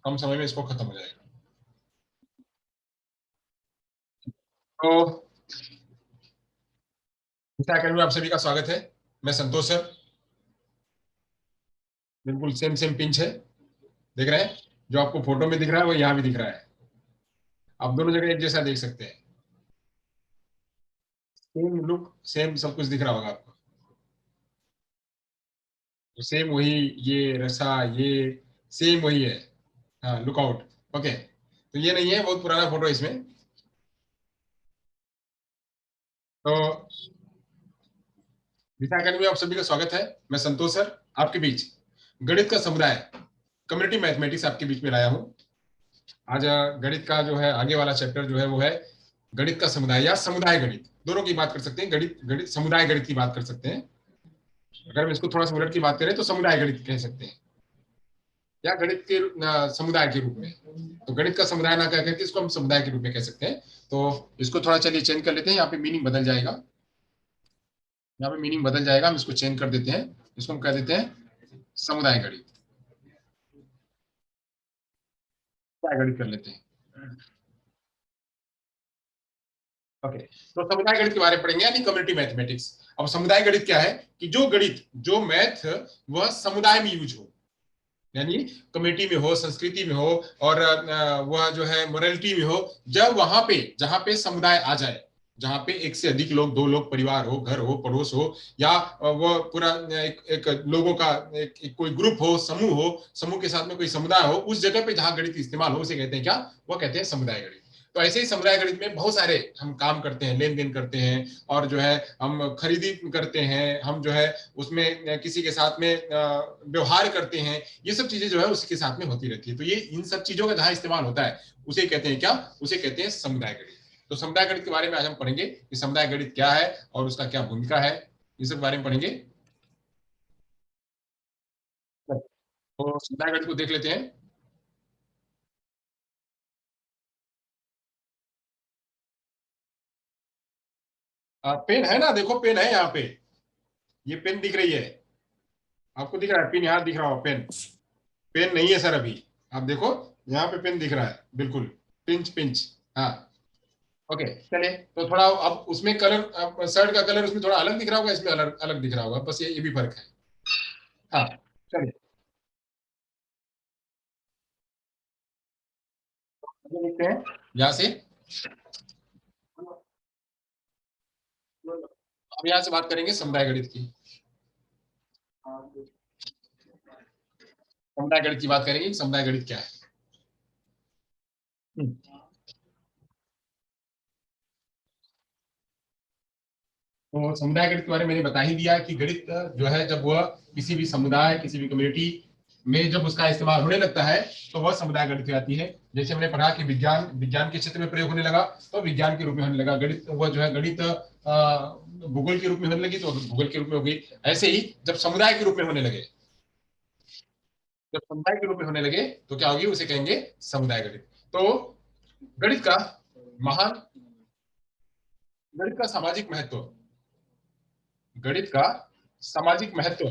कम समय में इसको खत्म हो जाएगा। तो गीता अकेडमी में आप सभी का स्वागत है। मैं संतोष सर। बिल्कुल सेम सेम पिंच है, देख रहे हैं? जो आपको फोटो में दिख रहा है वो यहाँ भी दिख रहा है। आप दोनों जगह एक जैसा देख सकते हैं। सेम लुक, सेम सब कुछ दिख रहा होगा आपको। तो सेम वही, ये रसा, ये सेम वही है। हाँ, लुक आउट। ओके, तो ये नहीं है, बहुत पुराना फोटो है इसमें। तो गीता अकेडमी में आप सभी का स्वागत है। मैं संतोष सर आपके बीच गणित का समुदाय, कम्युनिटी मैथमेटिक्स आपके बीच में लाया हूँ। आज गणित का जो है आगे वाला चैप्टर जो है वो है गणित का समुदाय या समुदाय गणित, दोनों की बात कर सकते हैं। गणित गणित समुदाय गणित की बात कर सकते हैं। अगर हम इसको थोड़ा सा उलट की बात करें तो समुदाय गणित कह सकते हैं, या गणित के समुदाय के रूप में। तो गणित का समुदाय ना कह करके इसको हम समुदाय के रूप में कह सकते हैं। तो इसको थोड़ा चलिए चेंज कर लेते हैं, यहाँ पे मीनिंग बदल जाएगा। यहाँ पे मीनिंग बदल जाएगा, हम इसको चेंज कर देते हैं। इसको हम कह देते हैं समुदाय गणित। समुदाय गणित कर लेते हैं। ओके, तो समुदाय गणित के बारे में पढ़ेंगे, यानी कम्युनिटी मैथमेटिक्स। अब समुदाय गणित क्या है कि जो गणित, जो मैथ वह समुदाय में यूज हो, यानी कम्युनिटी में हो, संस्कृति में हो, और वह जो है मोरालिटी में हो। जब वहां पे जहां पे समुदाय आ जाए, जहां पे एक से अधिक लोग, दो लोग, परिवार हो, घर हो, पड़ोस हो, या वो पूरा एक लोगों का एक कोई ग्रुप हो, समूह हो, समूह के साथ में कोई समुदाय हो, उस जगह पे जहां गणित इस्तेमाल हो उसे कहते हैं क्या? वो कहते हैं समुदाय गणित। तो ऐसे ही समुदाय गणित में बहुत सारे हम काम करते हैं, लेन देन करते हैं, और जो है हम खरीदी करते हैं, हम जो है उसमें किसी के साथ में व्यवहार करते हैं। ये सब चीजें जो है उसके साथ में होती रहती है। तो ये इन सब चीजों का जहां इस्तेमाल होता है उसे कहते हैं क्या? उसे कहते हैं समुदाय गणित। तो समुदाय गणित के बारे में आज हम पढ़ेंगे कि समुदाय गणित क्या है और उसका क्या भूमिका है, इस सब बारे में पढ़ेंगे। तो समुदाय गणित को देख लेते हैं। पेन है ना, देखो पेन है यहाँ पे। ये पेन दिख रही है आपको? दिख रहा है पेन? यहाँ दिख रहा हो पेन? पेन नहीं है सर अभी। आप देखो, यहाँ पे पेन दिख रहा है, बिल्कुल पिंच पिंच। हाँ, ओके। चलिए, तो थोड़ा अब उसमें कलर, शर्ट का कलर उसमें थोड़ा अलग दिख रहा होगा, इसमें अलग अलग दिख रहा होगा, बस ये भी फर्क है। हाँ, चलिए आगे देखते हैं यहाँ से। अब यहाँ से बात करेंगे समुदाय गणित की। समुदाय गणित की बात करेंगे, समुदाय गणित क्या है। तो समुदाय गणित के बारे में मैंने बता ही दिया कि गणित जो है जब वह किसी भी समुदाय, किसी भी कम्युनिटी में जब उसका इस्तेमाल होने लगता है तो वह समुदाय गणित कहलाती है। जैसे हमने पढ़ा कि विज्ञान, विज्ञान के क्षेत्र में प्रयोग होने लगा तो विज्ञान के रूप में होने लगा। गणित वह जो है गणित भूगोल के रूप में होने लगी तो भूगोल के रूप में हो गई। ऐसे ही जब समुदाय के रूप में होने लगे, जब समुदाय के रूप में होने लगे तो क्या होगी? उसे कहेंगे समुदाय गणित। तो गणित का महान, गणित का सामाजिक महत्व, गणित का सामाजिक महत्व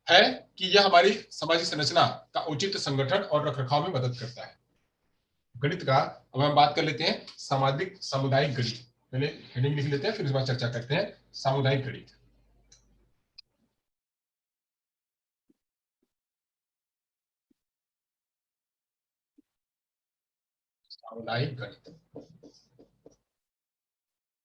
है कि यह हमारी सामाजिक संरचना का उचित संगठन और रखरखाव में मदद करता है। गणित का अब हम बात कर लेते हैं सामाजिक सामुदायिक गणित। पहले हेडिंग लिख लेते हैं, फिर इस बार चर्चा करते हैं सामुदायिक गणित। सामुदायिक गणित,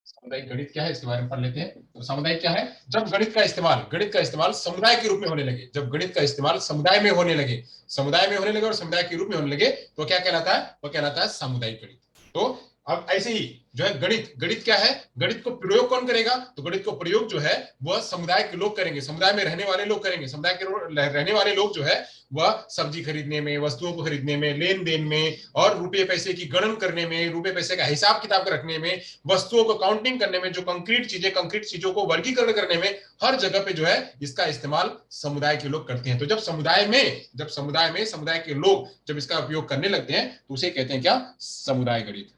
सामुदायिक गणित क्या है इसके बारे में पढ़ लेते हैं। तो सामुदायिक क्या है? जब गणित का इस्तेमाल समुदाय के रूप में होने लगे, जब गणित का इस्तेमाल समुदाय में होने लगे, समुदाय में होने लगे और समुदाय के रूप में होने लगे तो क्या कहलाता है? वो कहलाता है सामुदायिक गणित। तो अब ऐसे ही जो है गणित, गणित क्या है? गणित को प्रयोग कौन करेगा? तो गणित को प्रयोग जो है वह समुदाय के लोग करेंगे, समुदाय में रहने वाले लोग करेंगे। समुदाय के रहने वाले लोग जो है वह सब्जी खरीदने में, वस्तुओं को खरीदने में, लेन देन में, और रुपये पैसे की गणन करने में, रुपये पैसे का हिसाब किताब रखने में, वस्तुओं को काउंटिंग करने में, जो कंक्रीट चीजों को वर्गीकरण करने में, हर जगह पे जो है इसका इस्तेमाल समुदाय के लोग करते हैं। तो जब समुदाय में समुदाय के लोग जब इसका उपयोग करने लगते हैं तो उसे कहते हैं क्या? समुदाय गणित।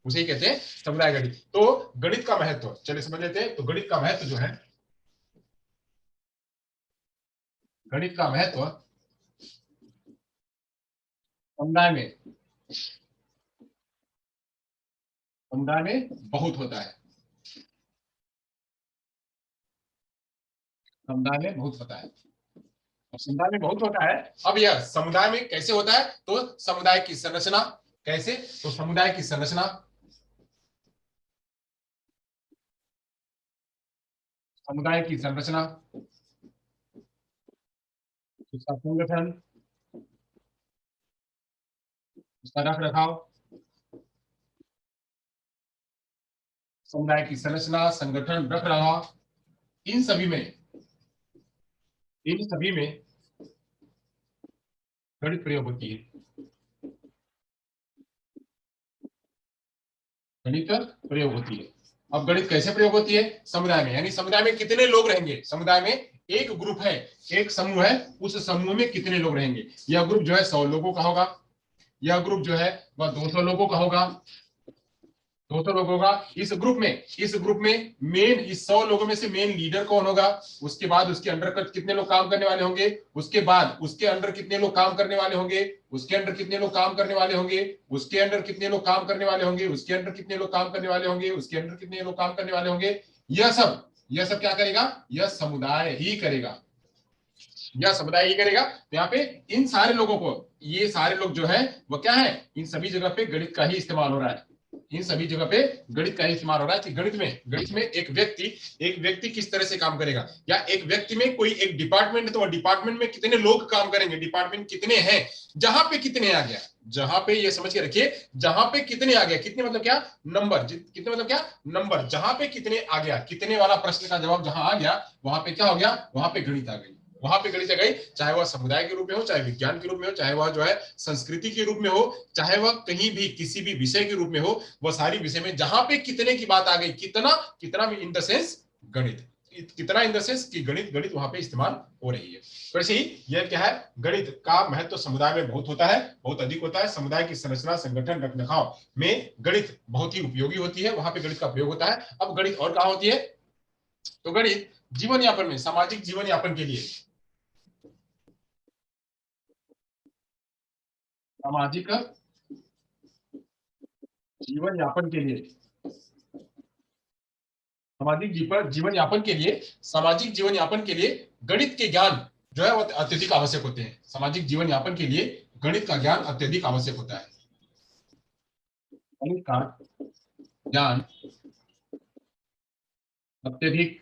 उसे ही कहते हैं समुदाय गणित। तो गणित का महत्व चलिए समझ लेते हैं। तो गणित का महत्व जो है, गणित का महत्व समुदाय में बहुत होता है, समुदाय में बहुत होता है, समुदाय में बहुत होता है। अब यह समुदाय में कैसे होता है, तो समुदाय की संरचना कैसे, तो समुदाय की संरचना, समुदाय की संरचना, उसका संगठन, उसका रख रखाव, समुदाय की संरचना, संगठन, रख रखाव, इन सभी में, इन सभी में गणित प्रयोग होती है, गणित प्रयोग होती है। अब गणित कैसे प्रयोग होती है, समुदाय में, यानी समुदाय में कितने लोग रहेंगे, समुदाय में एक ग्रुप है, एक समूह है, उस समूह में कितने लोग रहेंगे, यह ग्रुप जो है 100 लोगों का होगा, यह ग्रुप जो है वह 200 लोगों का होगा, 200 लोगों का। इस ग्रुप में मेन, इस 100 लोगों में से मेन लीडर कौन होगा, उसके बाद उसके अंडर कितने लोग काम करने वाले होंगे, उसके बाद उसके अंडर कितने लोग काम करने वाले होंगे, उसके अंडर कितने लोग काम करने वाले होंगे, उसके अंडर कितने लोग काम करने वाले होंगे, उसके अंडर कितने लोग काम करने वाले होंगे, उसके अंडर कितने लोग काम करने वाले होंगे, यह सब क्या करेगा, यह समुदाय ही करेगा, यह समुदाय ही करेगा। तो यहाँ पे इन सारे लोगों को, ये सारे लोग जो है वो क्या है, इन सभी जगह पे गणित का ही इस्तेमाल हो रहा है, इन सभी जगह पे गणित का ही इस्तेमाल हो रहा है कि गणित में एक व्यक्ति किस तरह से काम करेगा, या एक व्यक्ति में कोई एक डिपार्टमेंट है तो डिपार्टमेंट में कितने लोग काम करेंगे, डिपार्टमेंट कितने हैं, जहां पे कितने आ गया, जहां पे ये समझ के रखिए, जहां पे कितने आ गया, कितने मतलब क्या, नंबर, कितने मतलब क्या, नंबर, जहां पे कितने आ गया, कितने वाला प्रश्न का जवाब जहां आ गया, वहां पे क्या हो गया, वहां पे गणित आ गई, वहां पे गणित आ गई, चाहे वह समुदाय के रूप में हो, चाहे विज्ञान के रूप में हो, चाहे वह जो है संस्कृति के रूप में हो, चाहे वह कहीं भी किसी भी विषय के रूप में हो, वह सारी विषय में जहां पे कितने की बात आ गई, कितना, कितना इन द सेंस गणित, कितना इन द सेंस कि गणित, गणित वहां पे इस्तेमाल हो रही है। तो ऐसे ही यह क्या है, गणित का महत्व समुदाय में बहुत होता है, बहुत अधिक होता है, समुदाय की संरचना, संगठन, रखरखाव में गणित बहुत ही उपयोगी होती है, वहां पे गणित का प्रयोग होता है। अब गणित और कहां होती है, तो गणित जीवन यापन में, सामाजिक जीवन यापन के लिए, सामाजिक जीवन यापन के लिए, सामाजिक जीवन यापन के लिए, सामाजिक जीवन यापन के लिए गणित के ज्ञान जो है वो अत्यधिक आवश्यक होते हैं, सामाजिक जीवन यापन के लिए गणित का ज्ञान अत्यधिक आवश्यक होता है, गणित का ज्ञान अत्यधिक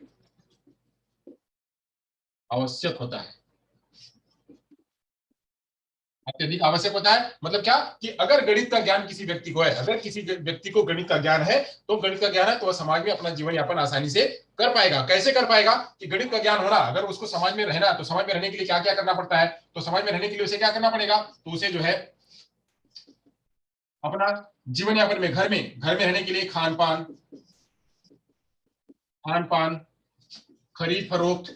आवश्यक होता है, अत्यधिक आवश्यक होता है, मतलब क्या कि अगर गणित का ज्ञान किसी व्यक्ति को है, अगर किसी व्यक्ति को गणित का ज्ञान है, तो गणित का ज्ञान है तो वह समाज में अपना जीवन यापन आसानी से कर पाएगा। कैसे कर पाएगा, कि गणित का ज्ञान होना, अगर उसको समाज में रहना, तो समाज में रहने के लिए क्या क्या करना पड़ता है, तो समाज में रहने के लिए उसे क्या करना पड़ेगा, तो उसे जो है अपना जीवन यापन में, घर में रहने के लिए खान पान, खरीद फरोख्त,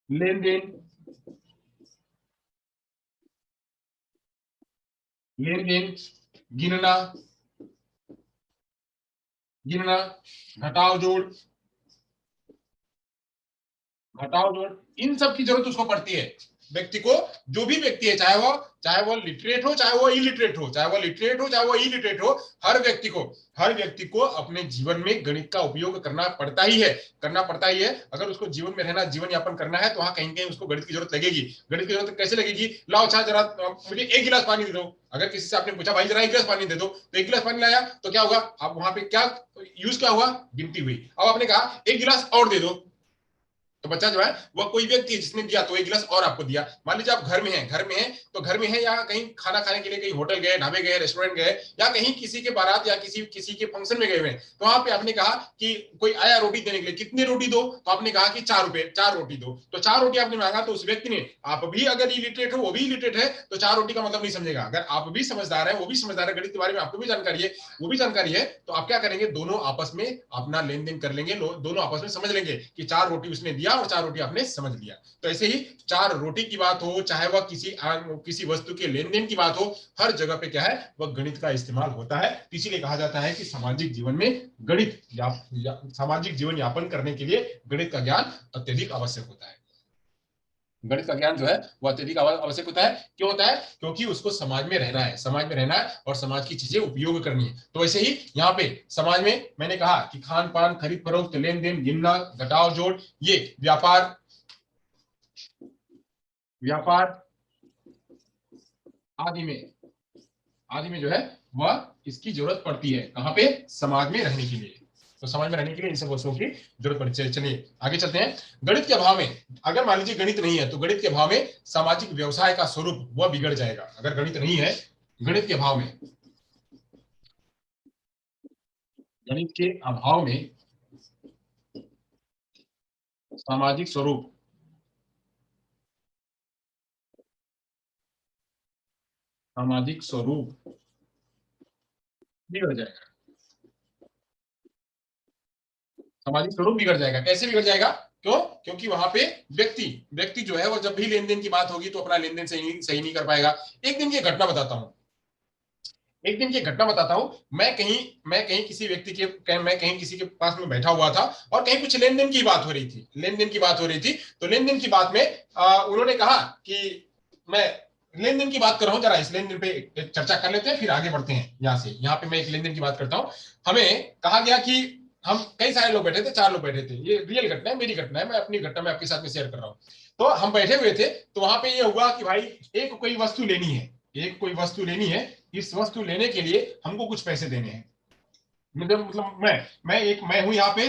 लेन देन, गिनना, गिनना, घटाव जोड़, इन सब की जरूरत उसको पड़ती है, व्यक्ति को, जो भी व्यक्ति है, चाहे वो लिटरेट हो, चाहे वो इलिटरेट हो, चाहे वो इलिटरेट हो, हर व्यक्ति को अपने जीवन में गणित का उपयोग करना पड़ता ही है। अगर उसको जीवन में रहना, जीवन यापन करना है, तो वहां कहीं कहीं उसको गणित की जरूरत लगेगी। गणित की जरूरत कैसे लगेगी, लाओ अच्छा जरा मुझे 1 गिलास पानी दे दो, अगर किसी से आपने पूछा भाई जरा 1 गिलास पानी दे दो, तो 1 गिलास पानी लाया, तो क्या होगा, आप वहां पे क्या यूज, क्या हुआ, गिनती हुई। अब आपने कहा 1 गिलास और दे दो, तो बच्चा जो है वह कोई व्यक्ति है जिसने दिया, तो 1 गिलास और आपको दिया। मान लीजिए आप घर में है या कहीं खाना खाने के लिए कहीं होटल गए, ढाबे गए, रेस्टोरेंट गए, या कहीं किसी के बारात या किसी के फंक्शन में गए हुए, तो वहां पे आपने कहा कि कोई आया रोटी देने के लिए, कितनी रोटी दो, तो आपने कहा कि 4 रुपए, 4 रोटी दो, तो 4 रोटी आपने मांगा, तो उस व्यक्ति ने, आप भी अगर इलिटरेट हो, वो भी इलिटरेट है, तो 4 रोटी का मतलब नहीं समझेगा। अगर आप भी समझदार है, वो भी समझदार है, गणित के बारे में आपको भी जानकारी है, वो भी जानकारी है, तो आप क्या करेंगे, दोनों आपस में अपना लेन देन कर लेंगे, दोनों आपस में समझ लेंगे कि 4 रोटी उसने दिया और 4 रोटी आपने समझ लिया। तो ऐसे ही 4 रोटी की बात हो, चाहे वह किसी वस्तु के लेन देन की बात हो, हर जगह पे क्या है, वह गणित का इस्तेमाल होता है। इसीलिए कहा जाता है कि सामाजिक जीवन में गणित या सामाजिक जीवन यापन करने के लिए गणित का ज्ञान अत्यधिक आवश्यक होता है। गणित का ज्ञान जो है वो अत्यधिक आवश्यक होता है। क्यों होता है? क्योंकि उसको समाज में रहना है, समाज में रहना है और समाज की चीजें उपयोग करनी है। तो वैसे ही यहाँ पे समाज में मैंने कहा कि खान पान, खरीद फरोख्त, लेन देन, गिनना, घटाव जोड़, ये व्यापार, व्यापार आदि में, आदि में जो है वह इसकी जरूरत पड़ती है। कहाँ पे? समाज में रहने के लिए। तो समाज में रहने के लिए इन सब वस्तुओं की जरूरत पड़ती है। चलिए आगे चलते हैं। गणित के अभाव में, अगर मान लीजिए गणित नहीं है तो गणित के अभाव में सामाजिक व्यवसाय का स्वरूप वह बिगड़ जाएगा। अगर गणित नहीं है, गणित के अभाव में, गणित के अभाव में सामाजिक स्वरूप, सामाजिक स्वरूप बिगड़ जाएगा। सामाजिक स्वरूप बिगड़ जाएगा। कैसे बिगड़ जाएगा? क्यों? क्योंकि वहां पे व्यक्ति व्यक्ति जो है वो जब भी लेन देन की बात होगी तो अपना लेन देन सही नहीं कर पाएगा। एक दिन की घटना बताता हूं, एक दिन की घटना बताता हूं। मैं कहीं किसी व्यक्ति के, मैं कहीं किसी के पास में बैठा हुआ था और कहीं कुछ लेन देन की बात हो रही थी, लेन देन की बात हो रही थी। तो लेन देन की बात में उन्होंने कहा कि मैं लेन देन की बात कर रहा हूं, जरा इस लेन देन पे एक चर्चा कर लेते हैं फिर आगे बढ़ते हैं। यहाँ से, यहाँ पे मैं एक लेन देन की बात करता हूँ। हमें कहा गया कि हम कई सारे लोग बैठे थे, 4 लोग बैठे थे। ये रियल घटना है, मेरी घटना है, मैं अपनी घटना में आपके साथ में शेयर कर रहा हूँ। तो हम बैठे हुए थे, तो वहां पे ये हुआ कि भाई एक कोई वस्तु लेनी है, एक कोई वस्तु लेनी है। इस वस्तु लेने के लिए हमको कुछ पैसे देने हैं। मतलब मैं हूं यहाँ पे,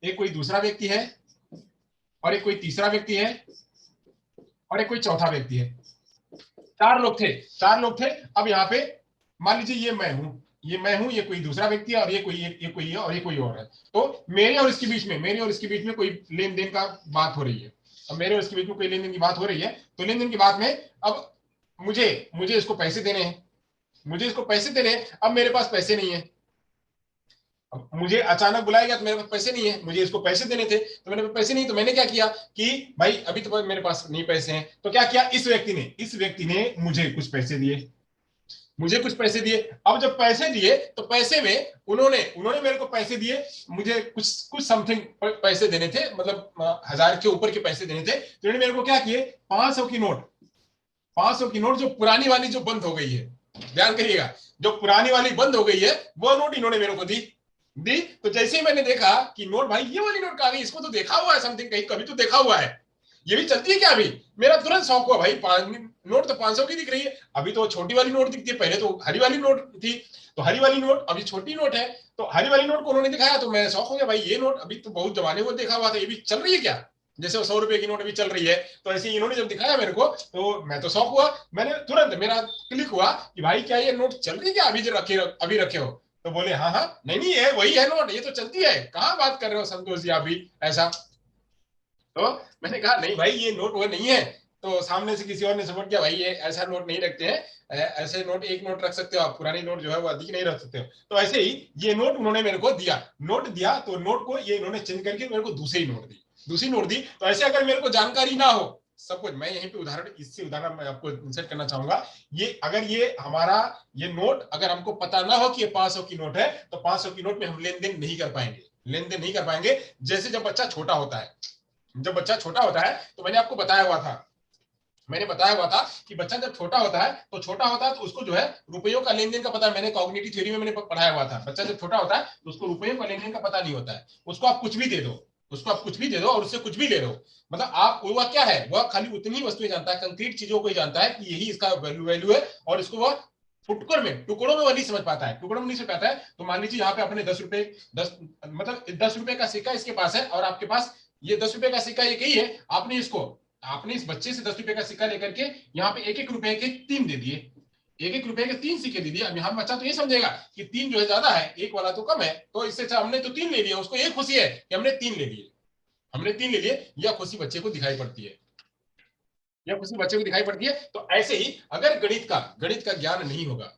एक कोई दूसरा व्यक्ति है, और एक कोई तीसरा व्यक्ति है, और एक कोई चौथा व्यक्ति है। 4 लोग थे, 4 लोग थे। अब यहाँ पे मान लीजिए ये मैं हूं, ये मैं हूं, ये कोई दूसरा व्यक्ति है, और ये कोई है, और ये कोई और है। तो मेरे और इसके बीच में, मेरे और इसके बीच में कोई लेन देन का बात हो रही है। अब मेरे और इसके बीच में कोई लेन देन की बात हो रही है। तो लेन देन की बात में अब मुझे मुझे इसको पैसे देने हैं, मुझे इसको पैसे देने हैं। अब मेरे पास पैसे नहीं है। अब मुझे अचानक बुलाया गया तो मेरे पास पैसे नहीं है, मुझे इसको पैसे देने थे तो मेरे पास पैसे नहीं। तो मैंने क्या किया कि भाई अभी तो मेरे पास नहीं पैसे हैं। तो क्या किया इस व्यक्ति ने मुझे कुछ पैसे दिए, मुझे कुछ पैसे दिए। अब जब पैसे दिए तो पैसे में उन्होंने उन्होंने मेरे को पैसे दिए। मुझे कुछ कुछ समथिंग पैसे देने थे, मतलब 1000 के ऊपर के पैसे देने थे। तो उन्होंने मेरे को क्या किए, 500 की नोट, 500 की नोट जो पुरानी वाली जो बंद हो गई है, ध्यान करिएगा, जो पुरानी वाली बंद हो गई है वो नोट इन्होंने मेरे को दी। दी तो जैसे ही मैंने देखा कि नोट, भाई ये वाली नोट कहाँ गई, इसको तो देखा हुआ है समथिंग, कहीं कभी तो देखा हुआ है, ये भी चलती है क्या अभी? मेरा तुरंत शौक हुआ, भाई नोट तो 500 की दिख रही है। अभी तो छोटी वाली नोट दिखती है, पहले तो हरी वाली नोट थी। तो हरी वाली नोट अभी छोटी नोट है। तो हरी वाली नोट को उन्होंने दिखाया तो मैं शौक हो गया, भाई ये नोट अभी तो बहुत जमाने को देखा हुआ था, ये भी चल रही है क्या? जैसे वो 100 रुपए की नोट अभी चल रही है, तो ऐसे इन्होंने जब दिखाया मेरे को तो मैं तो शौक हुआ। मैंने तुरंत, मेरा क्लिक हुआ कि भाई क्या ये नोट चल रही है क्या, अभी रखे हो? तो बोले हाँ हाँ, नहीं नहीं है वही है नोट, ये तो चलती है, कहाँ बात कर रहे हो संतोष जी आप भी ऐसा। तो मैंने कहा नहीं भाई ये नोट वो नहीं है। तो सामने से किसी और ने सपोर्ट किया, भाई ये ऐसा नोट नहीं रखते हैं, ऐसे नोट एक नोट रख सकते हो आप, पुरानी नोट जो है वो अधिक नहीं रख सकते हो। तो ऐसे ही ये नोट उन्होंने मेरे को दिया, नोट दिया तो नोट को ये इन्होंने चेंज करके मेरे को दूसरी नोट दी, दूसरी नोट दी। तो ऐसे अगर मेरे को जानकारी ना हो सब कुछ, मैं यहीं पे उदाहरण, इससे उदाहरण मैं आपको इंसर्ट करना चाहूंगा। ये अगर ये हमारा ये नोट अगर हमको पता ना हो कि ये 500 की नोट है तो 500 की नोट में हम लेन देन नहीं कर पाएंगे, लेन देन नहीं कर पाएंगे। जैसे जब बच्चा छोटा होता है, जब बच्चा छोटा होता है तो मैंने आपको बताया हुआ था, मैंने बताया हुआ था कि बच्चा जब छोटा होता है तो उसको जो है रुपयों का लेन देन का पता, मैंने कॉग्निटिव थ्योरी में मैंने पढ़ाया हुआ था। बच्चा जब छोटा होता है तो उसको रुपयों का लेन देन का पता नहीं होता है। उसको आप कुछ भी दे दो, उसको आप कुछ भी दे दो और उससे कुछ भी ले लो, मतलब आप, वह क्या है, वह खाली उतनी ही वस्तुएं जानता है, कंक्रीट चीजों को ही जानता है कि यही इसका वैल्यू है। और इसको वह फुटकर में, टुकड़ों में वह नहीं समझ पाता है, टुकड़ों में नहीं समझ पाता है। तो मान लीजिए यहाँ पे अपने 10 रुपए, 10 रुपए का सिक्का इसके पास है और आपके पास ये 10 रुपए का सिक्का एक ही है। आपने इस बच्चे से 10 रुपए का सिक्का लेकर के यहाँ पे एक एक रुपए के 3 दे दिए, एक एक रुपए के 3 सिक्के दे दिए। अब यहाँ बच्चा तो ये समझेगा कि 3 जो है ज्यादा है, एक वाला तो कम है, तो इससे अच्छा हमने तो 3 ले लिया। उसको ये खुशी है कि हमने 3 ले लिए, हमने 3 ले लिए, यह खुशी बच्चे को दिखाई पड़ती है, यह खुशी बच्चे को दिखाई पड़ती है। तो ऐसे ही अगर गणित का ज्ञान नहीं होगा,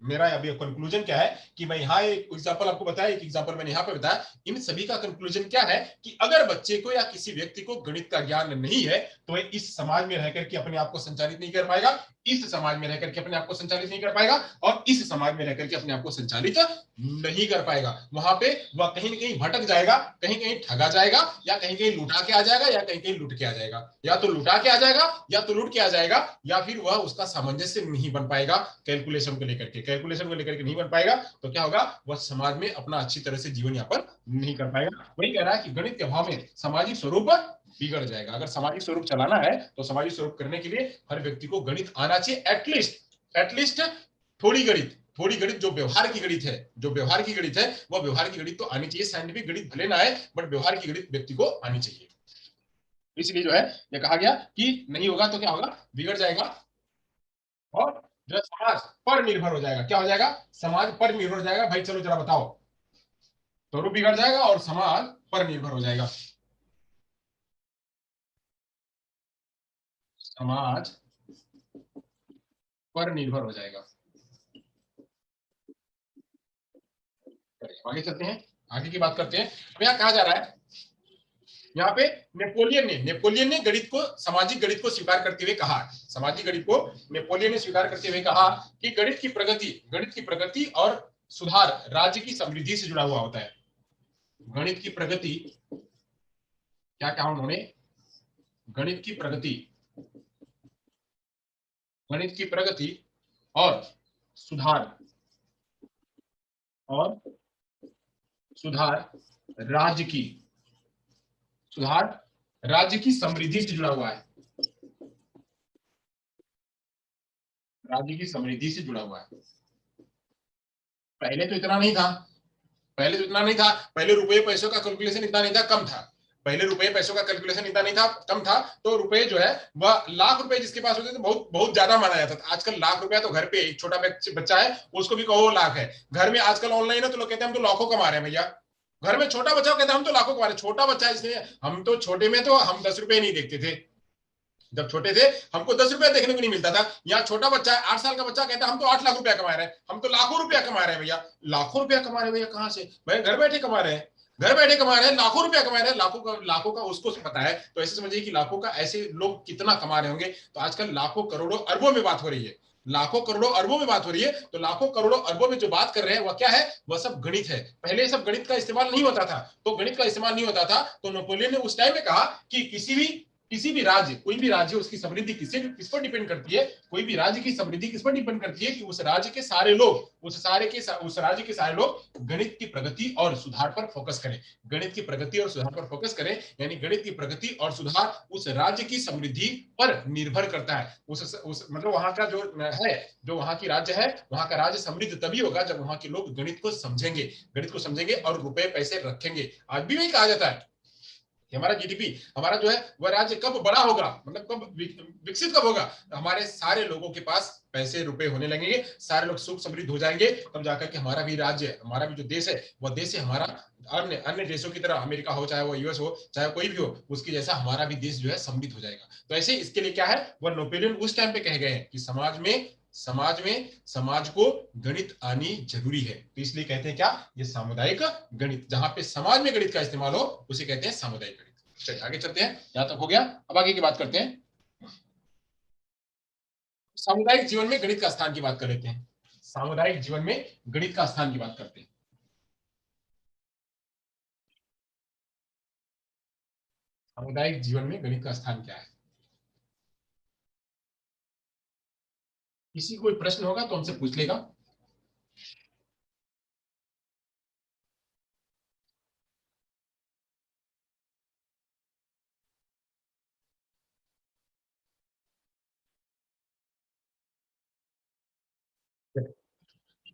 मेरा अभी कंक्लूजन क्या है कि मैं यहाँ एक एग्जांपल आपको बताया, एक एग्जांपल मैंने यहाँ पे बताया, इन सभी का कंक्लूजन क्या है कि अगर बच्चे को या किसी व्यक्ति को गणित का ज्ञान नहीं है तो वह इस समाज में रहकर के अपने आप को संचालित नहीं कर पाएगा, इस समाज में रहकर के अपने आप को संचालित नहीं कर पाएगा, और इस समाज में रहकर के अपने आप को संचालित नहीं कर पाएगा। वहां पे वह कहीं ना कहीं भटक जाएगा, कहीं कहीं ठगा जाएगा, या कहीं कहीं लुटा के आ जाएगा, या कहीं कहीं लुट के आ जाएगा, या तो लुटा के आ जाएगा, या तो लुट के आ जाएगा, या फिर वह उसका सामंजस्य नहीं बन पाएगा कैलकुलेशन को लेकर के, कैलकुलेशन को लेकर के नहीं बन पाएगा, तो क्या होगा, वह समाज में अपना अच्छी तरह से जीवन यापन नहीं कर पाएगा। वही कह रहा है कि गणित के अभाव में सामाजिक स्वरूप बिगड़ जाएगा। अगर सामाजिक स्वरूप चलाना है तो सामाजिक स्वरूप करने के लिए हर व्यक्ति को गणित आना चाहिए, एटलीस्ट थोड़ी गणित, थोड़ी गणित जो व्यवहार की गणित है, जो व्यवहार की गणित है वह व्यवहार की गणित तो आनी चाहिए। साइंटिफिक गणित भले ना आए बट व्यवहार की गणित व्यक्ति को आनी चाहिए। इसलिए जो है ये कहा गया कि नहीं होगा तो क्या होगा, बिगड़ जाएगा, और जो समाज पर निर्भर हो जाएगा। क्या हो जाएगा, समाज पर निर्भर हो जाएगा। भाई चलो जरा बताओ, स्वरूप बिगड़ जाएगा और समाज पर निर्भर हो जाएगा। समाज पर निर्भर हो जाएगा। आगे चलते हैं, आगे की बात करते हैं। अब यहाँ कहा जा रहा है, यहाँ पे नेपोलियन ने गणित को, सामाजिक गणित को स्वीकार करते हुए कहा, सामाजिक गणित को नेपोलियन ने स्वीकार करते हुए कहा कि गणित की प्रगति और सुधार राज्य की समृद्धि से जुड़ा हुआ होता है। गणित की प्रगति, क्या कहा उन्होंने, गणित की प्रगति, गणित की प्रगति और सुधार, और सुधार राज्य की, सुधार राज्य की समृद्धि से जुड़ा हुआ है, राज्य की समृद्धि से जुड़ा हुआ है। पहले तो इतना नहीं था, पहले तो इतना नहीं था, पहले रुपये पैसों का कैलकुलेशन इतना नहीं था, कम था। पहले रुपये पैसों का कैलकुलेशन इतना नहीं था, कम था, तो रुपए जो है वह लाख रुपए जिसके पास होते थे बहुत बहुत ज्यादा माना जाता था। आजकल लाख रुपया तो घर पे एक छोटा बच्चा है उसको भी कहो लाख है। घर में आजकल ऑनलाइन है तो लोग कहते हैं हम तो लाखों कमा रहे हैं भैया। घर में छोटा बच्चा कहता है हम तो लाखों कमा रहे हैं। छोटा बच्चा इसलिए, हम तो छोटे में तो हम 10 रुपए नहीं देखते थे, जब छोटे थे हमको 10 रुपया देखने को नहीं मिलता था। यहाँ छोटा बच्चा है, 8 साल का बच्चा कहता है हम तो 8 लाख रुपया कमा रहे हैं, हम तो लाखों रुपया कमा रहे हैं भैया। लाखों रुपया कमा रहे हैं भैया, कहाँ से भाई, घर बैठे कमा रहे हैं, घर बैठे कमा रहे हैं, लाखों रुपया कमा रहे हैं। लाखों का उसको पता है, तो ऐसे समझिए कि लाखों का ऐसे लोग कितना कमा रहे होंगे। तो आजकल लाखों करोड़ों अरबों में बात हो रही है, लाखों करोड़ों अरबों में बात हो रही है। तो लाखों करोड़ों अरबों में जो बात कर रहे हैं वह क्या है, वह सब गणित है। पहले सब गणित का इस्तेमाल नहीं होता था, तो गणित का इस्तेमाल नहीं होता था, तो नेपोलियन ने उस टाइम में कहा कि किसी भी राज्य, कोई भी राज्य, उसकी समृद्धि किस पर डिपेंड करती है, कोई भी राज्य की समृद्धि किस पर डिपेंड करती है कि उस राज्य के सारे लोग, उस राज्य के सारे लोग गणित की प्रगति और सुधार पर फोकस करें। गणित की प्रगति और सुधार पर फोकस करें, यानी गणित की प्रगति और सुधार उस राज्य की समृद्धि पर निर्भर करता है। उस मतलब वहां का जो है, जो वहां की राज्य है, वहां का राज्य समृद्ध तभी होगा जब वहां के लोग गणित को समझेंगे, गणित को समझेंगे और रुपए पैसे रखेंगे। आज भी वही कहा जाता है, हमारा जीडीपी, हमारा जो है वह राज्य कब बड़ा होगा, मतलब कब विकसित कब होगा, हमारे सारे लोगों के पास पैसे रुपए होने लगेंगे, सारे लोग सुख समृद्ध हो जाएंगे, तब जाकर के हमारा भी राज्य, हमारा भी जो देश है वह देश है हमारा, अन्य अन्य देशों की तरह, अमेरिका हो चाहे वो यूएस हो चाहे कोई भी हो, उसकी जैसा हमारा भी देश जो है समृद्ध हो जाएगा। तो ऐसे इसके लिए क्या है, वह नेपोलियन उस टाइम पे कह गए हैं कि समाज को गणित आनी जरूरी है। तो इसलिए कहते हैं क्या, ये सामुदायिक गणित, जहां पे समाज में गणित का इस्तेमाल हो उसे कहते हैं सामुदायिक गणित। चलिए आगे चलते हैं, यहां तक हो गया। अब आगे की बात करते हैं, सामुदायिक जीवन में गणित का स्थान की बात कर लेते हैं। सामुदायिक जीवन में गणित का स्थान की बात करते हैं। सामुदायिक जीवन में गणित का स्थान क्या है, किसी कोई प्रश्न होगा तो हमसे पूछ लेगा।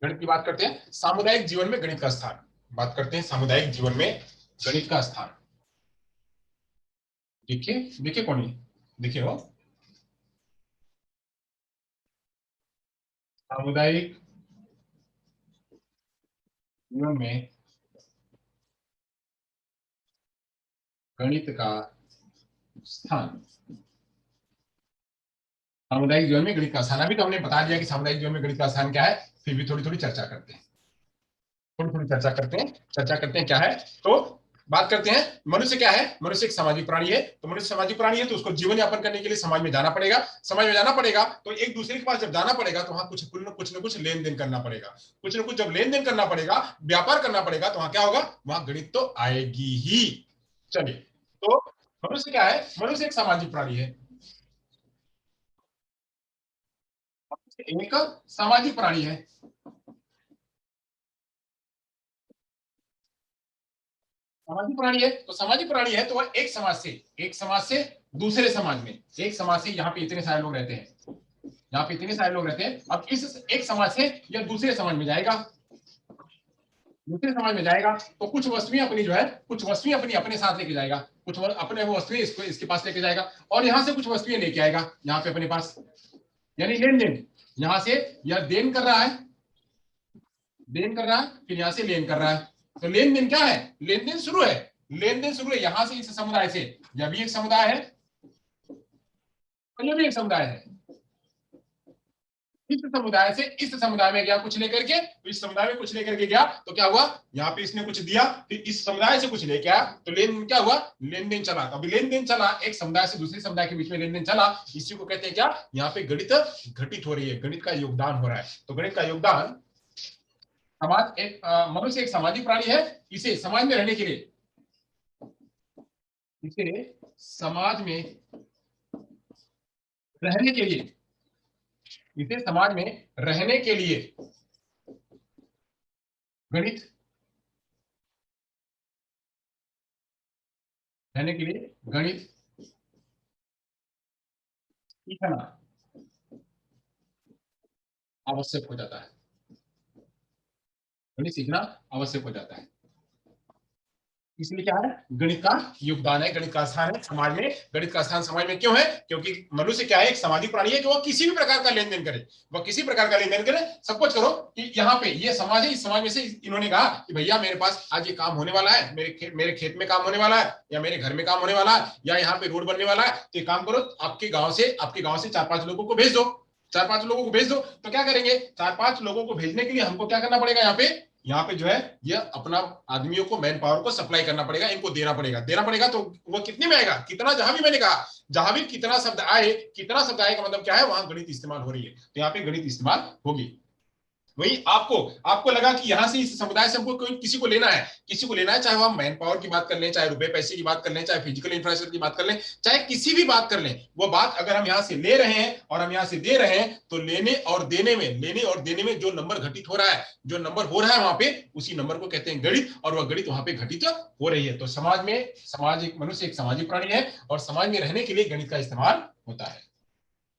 गणित की बात करते हैं, सामुदायिक जीवन में गणित का स्थान, बात करते हैं सामुदायिक जीवन में गणित का स्थान। देखिए देखिए कौन है, देखिए वो सामुदायिक जीवन में गणित का स्थान, सामुदायिक जीवन में गणित का स्थान, अभी तो हमने बता दिया कि सामुदायिक जीवन में गणित का स्थान क्या है। फिर भी थोड़ी थोड़ी चर्चा करते हैं, थोड़ी थोड़ी चर्चा करते हैं क्या है। तो बात करते हैं मनुष्य क्या है। मनुष्य एक सामाजिक प्राणी है। तो मनुष्य सामाजिक प्राणी है तो उसको जीवन यापन करने के लिए समाज में जाना पड़ेगा। समाज में जाना पड़ेगा तो एक दूसरे के पास जब जाना पड़ेगा तो वहां कुछ न कुछ लेन देन करना पड़ेगा। कुछ न कुछ जब लेन देन करना पड़ेगा, व्यापार करना पड़ेगा, तो वहां क्या होगा, वहां गणित तो आएगी ही। चलिए, तो मनुष्य क्या है, मनुष्य एक सामाजिक प्राणी है। एक सामाजिक प्राणी है। सामाजिक प्राणी है तो सामाजिक प्राणी है तो वह एक समाज से दूसरे समाज में, एक समाज से, यहाँ पे इतने सारे लोग रहते हैं, यहाँ पे इतने सारे लोग रहते हैं, अब इस एक समाज से या दूसरे समाज में जाएगा। दूसरे समाज में जाएगा तो कुछ वस्तुएं अपनी जो है, कुछ वस्तुएं अपनी अपने साथ लेके जाएगा, अपने वो वस्तुएं इसको इसके पास लेके जाएगा, और यहाँ से कुछ वस्तुएं लेके आएगा यहाँ पे अपने पास, यानी लेन देन। यहाँ से यह देन कर रहा है, देन कर रहा है, फिर यहाँ से लेन कर रहा है। तो लेन देन क्या है, लेन देन शुरू है, लेन देन शुरू है यहाँ से इस समुदाय से। यह भी एक समुदाय है और यह भी एक समुदाय है। इस समुदाय से इस समुदाय में गया कुछ लेकर के, तो इस समुदाय में कुछ लेकर के गया तो क्या हुआ, यहाँ पे इसने कुछ दिया, फिर इस समुदाय से कुछ लेके आया, तो लेन क्या हुआ, लेन देन चला। अभी लेन देन चला, एक समुदाय से दूसरे समुदाय के बीच में लेन देन चला, इसी को कहते हैं क्या, यहाँ पे गणित घटित हो रही है, गणित का योगदान हो रहा है। तो गणित का योगदान, समाज एक मनुष्य एक सामाजिक प्राणी है, इसे समाज में रहने के लिए, इसे समाज में रहने के लिए, इसे समाज में रहने के लिए गणित, रहने के लिए गणित सीखना आवश्यक हो जाता है, गणित सीखना आवश्यक हो जाता है। इसलिए क्या है, गणित का योगदान है, गणित का स्थान है समाज में। गणित का स्थान समाज में क्यों है, क्योंकि मनुष्य क्या है, एक सामाजिक प्राणी है कि वह किसी भी प्रकार का लेन देन करे, वह किसी प्रकार का लेन देन करे। सपोज करो कि यहाँ पे ये समाज है, इस समाज में से इन्होंने कहा कि भैया मेरे पास आज ये काम होने वाला है, मेरे खेत में काम होने वाला है, या मेरे घर में काम होने वाला है, या यहाँ पे रोड बनने वाला है, तो ये काम करो, आपके गाँव से 4-5 लोगों को भेज दो, 4-5 लोगों को भेज दो। तो क्या करेंगे, 4-5 लोगों को भेजने के लिए हमको क्या करना पड़ेगा, यहाँ पे जो है ये अपना आदमियों को, मैन पावर को सप्लाई करना पड़ेगा, इनको देना पड़ेगा। तो वो कितने में आएगा, कितना, जहां भी मैंने कहा, जहां भी कितना शब्द आए, कितना शब्द आए का मतलब क्या है, वहां गणित इस्तेमाल हो रही है, तो यहाँ पे गणित इस्तेमाल होगी। वही आपको आपको लगा कि यहां से इस समुदाय से हमको कोई किसी को लेना है, किसी को लेना है, चाहे हम मैन पावर की बात कर लें, चाहे रुपए पैसे की बात कर लें, चाहे फिजिकल इंफ्रास्ट्रक्चर की बात कर लें, चाहे किसी भी बात कर लें, वो बात अगर हम यहाँ से ले रहे हैं और हम यहाँ से दे रहे हैं, तो लेने और देने में जो नंबर घटित हो रहा है, जो नंबर हो रहा है वहां पे, उसी नंबर को कहते हैं गणित, और वह गणित वहां पे घटित हो रही है। तो समाज एक मनुष्य एक सामाजिक प्राणी है और समाज में रहने के लिए गणित का इस्तेमाल होता है।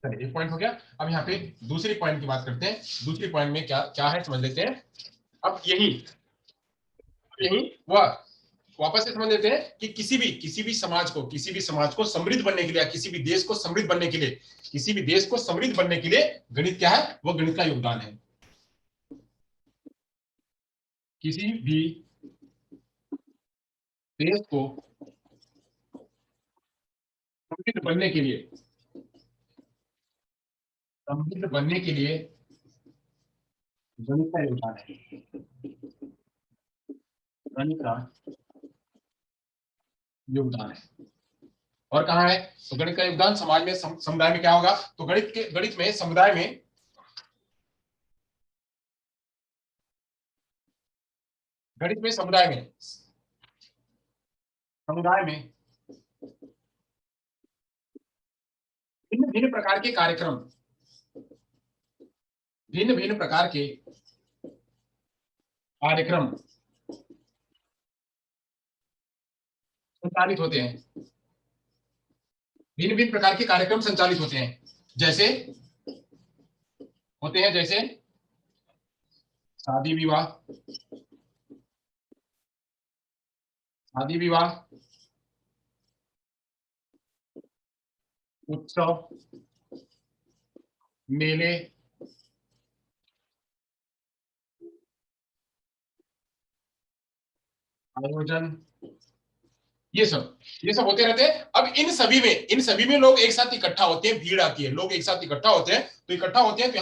चलिए, एक पॉइंट हो गया। अब यहाँ पे दूसरी पॉइंट की बात करते हैं। दूसरी पॉइंट में क्या क्या है समझ लेते हैं। अब यही यही वह वापस से समझ लेते हैं कि किसी भी समाज को समृद्ध बनने के लिए, किसी भी देश को समृद्ध बनने के लिए, किसी भी देश को समृद्ध बनने के लिए गणित क्या है, वो गणित का योगदान है। किसी भी देश को समृद्ध बनने के लिए, समृद्ध बनने के लिए गणित का योगदान है, गणित का योगदान है। और कहाँ है, तो गणित का योगदान समाज में, समुदाय में क्या होगा, तो गणित में समुदाय में, गणित में समुदाय में भिन्न भिन्न प्रकार के कार्यक्रम, भिन्न भिन्न प्रकार के कार्यक्रम संचालित होते हैं, भिन्न भिन्न प्रकार के कार्यक्रम संचालित होते हैं। जैसे जैसे शादी विवाह, शादी विवाह, उत्सव, मेले, आयोजन, ये सब होते रहते हैं। अब इन सभी में लोग एक साथ इकट्ठा होते हैं, भीड़ आती है, लोग एक साथ इकट्ठा होते हैं, तो इकट्ठा होते हैं तो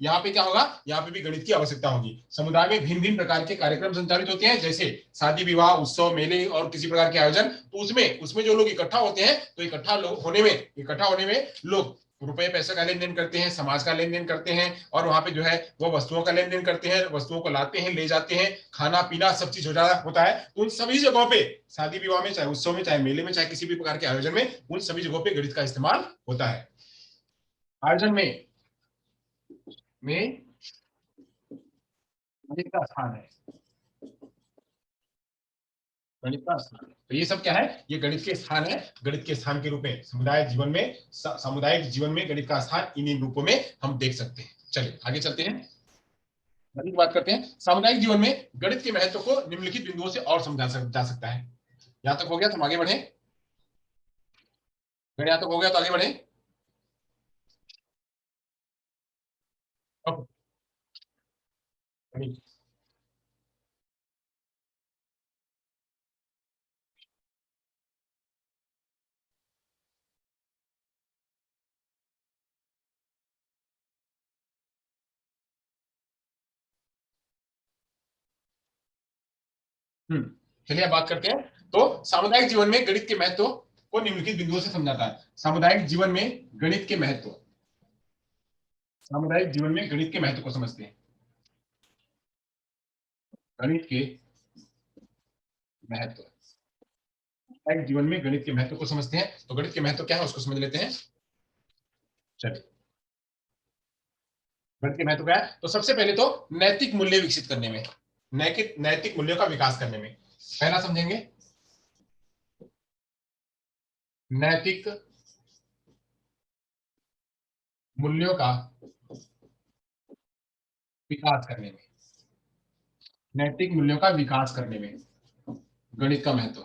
यहाँ पे क्या होगा, यहाँ पे भी गणित की आवश्यकता होगी। समुदाय में भिन्न भिन्न प्रकार के कार्यक्रम संचालित होते हैं, जैसे शादी विवाह, उत्सव, मेले और किसी प्रकार के आयोजन। तो उसमें उसमें जो लोग इकट्ठा होते हैं, तो इकट्ठा होने में लोग रुपए पैसे का लेन देन करते हैं, समाज का लेन देन करते हैं, और वहां पे जो है वो वस्तुओं का लेन देन करते हैं, वस्तुओं को लाते हैं, ले जाते हैं, खाना पीना सब चीज होता है। तो उन सभी जगहों पे, शादी विवाह में, चाहे उत्सव में, चाहे मेले में, चाहे किसी भी प्रकार के आयोजन में, उन सभी जगहों पे गणित का इस्तेमाल होता है। आयोजन में गणित का स्थान है, गणित का स्थान है। तो ये सब क्या है, ये गणित के स्थान है। गणित के स्थान के रूप में सामुदायिक जीवन में गणित का स्थान इन रूपों में हम देख सकते हैं। चलिए आगे चलते हैं, गणित की बात करते हैं। सामुदायिक जीवन में गणित के महत्व को निम्नलिखित बिंदुओं से और समझा जा सकता है। यहां तक हो गया तो हम आगे बढ़े, अगर यहां तक हो गया तो आगे बढ़े। ओके, गणित। चलिए अब बात करते हैं। तो सामुदायिक जीवन में गणित के महत्व को निम्नलिखित बिंदुओं से समझाता है। सामुदायिक जीवन में गणित के महत्व, सामुदायिक जीवन में गणित के महत्व को समझते हैं। गणित के महत्व, सामुदायिक जीवन में गणित के महत्व को समझते हैं। तो गणित के महत्व क्या है उसको समझ लेते हैं। चलिए, गणित के महत्व क्या है, तो सबसे पहले तो नैतिक मूल्य विकसित करने में, नैतिक नैतिक मूल्यों का विकास करने में, पहला समझेंगे, नैतिक मूल्यों का विकास करने में, नैतिक मूल्यों का विकास करने में गणित का महत्व,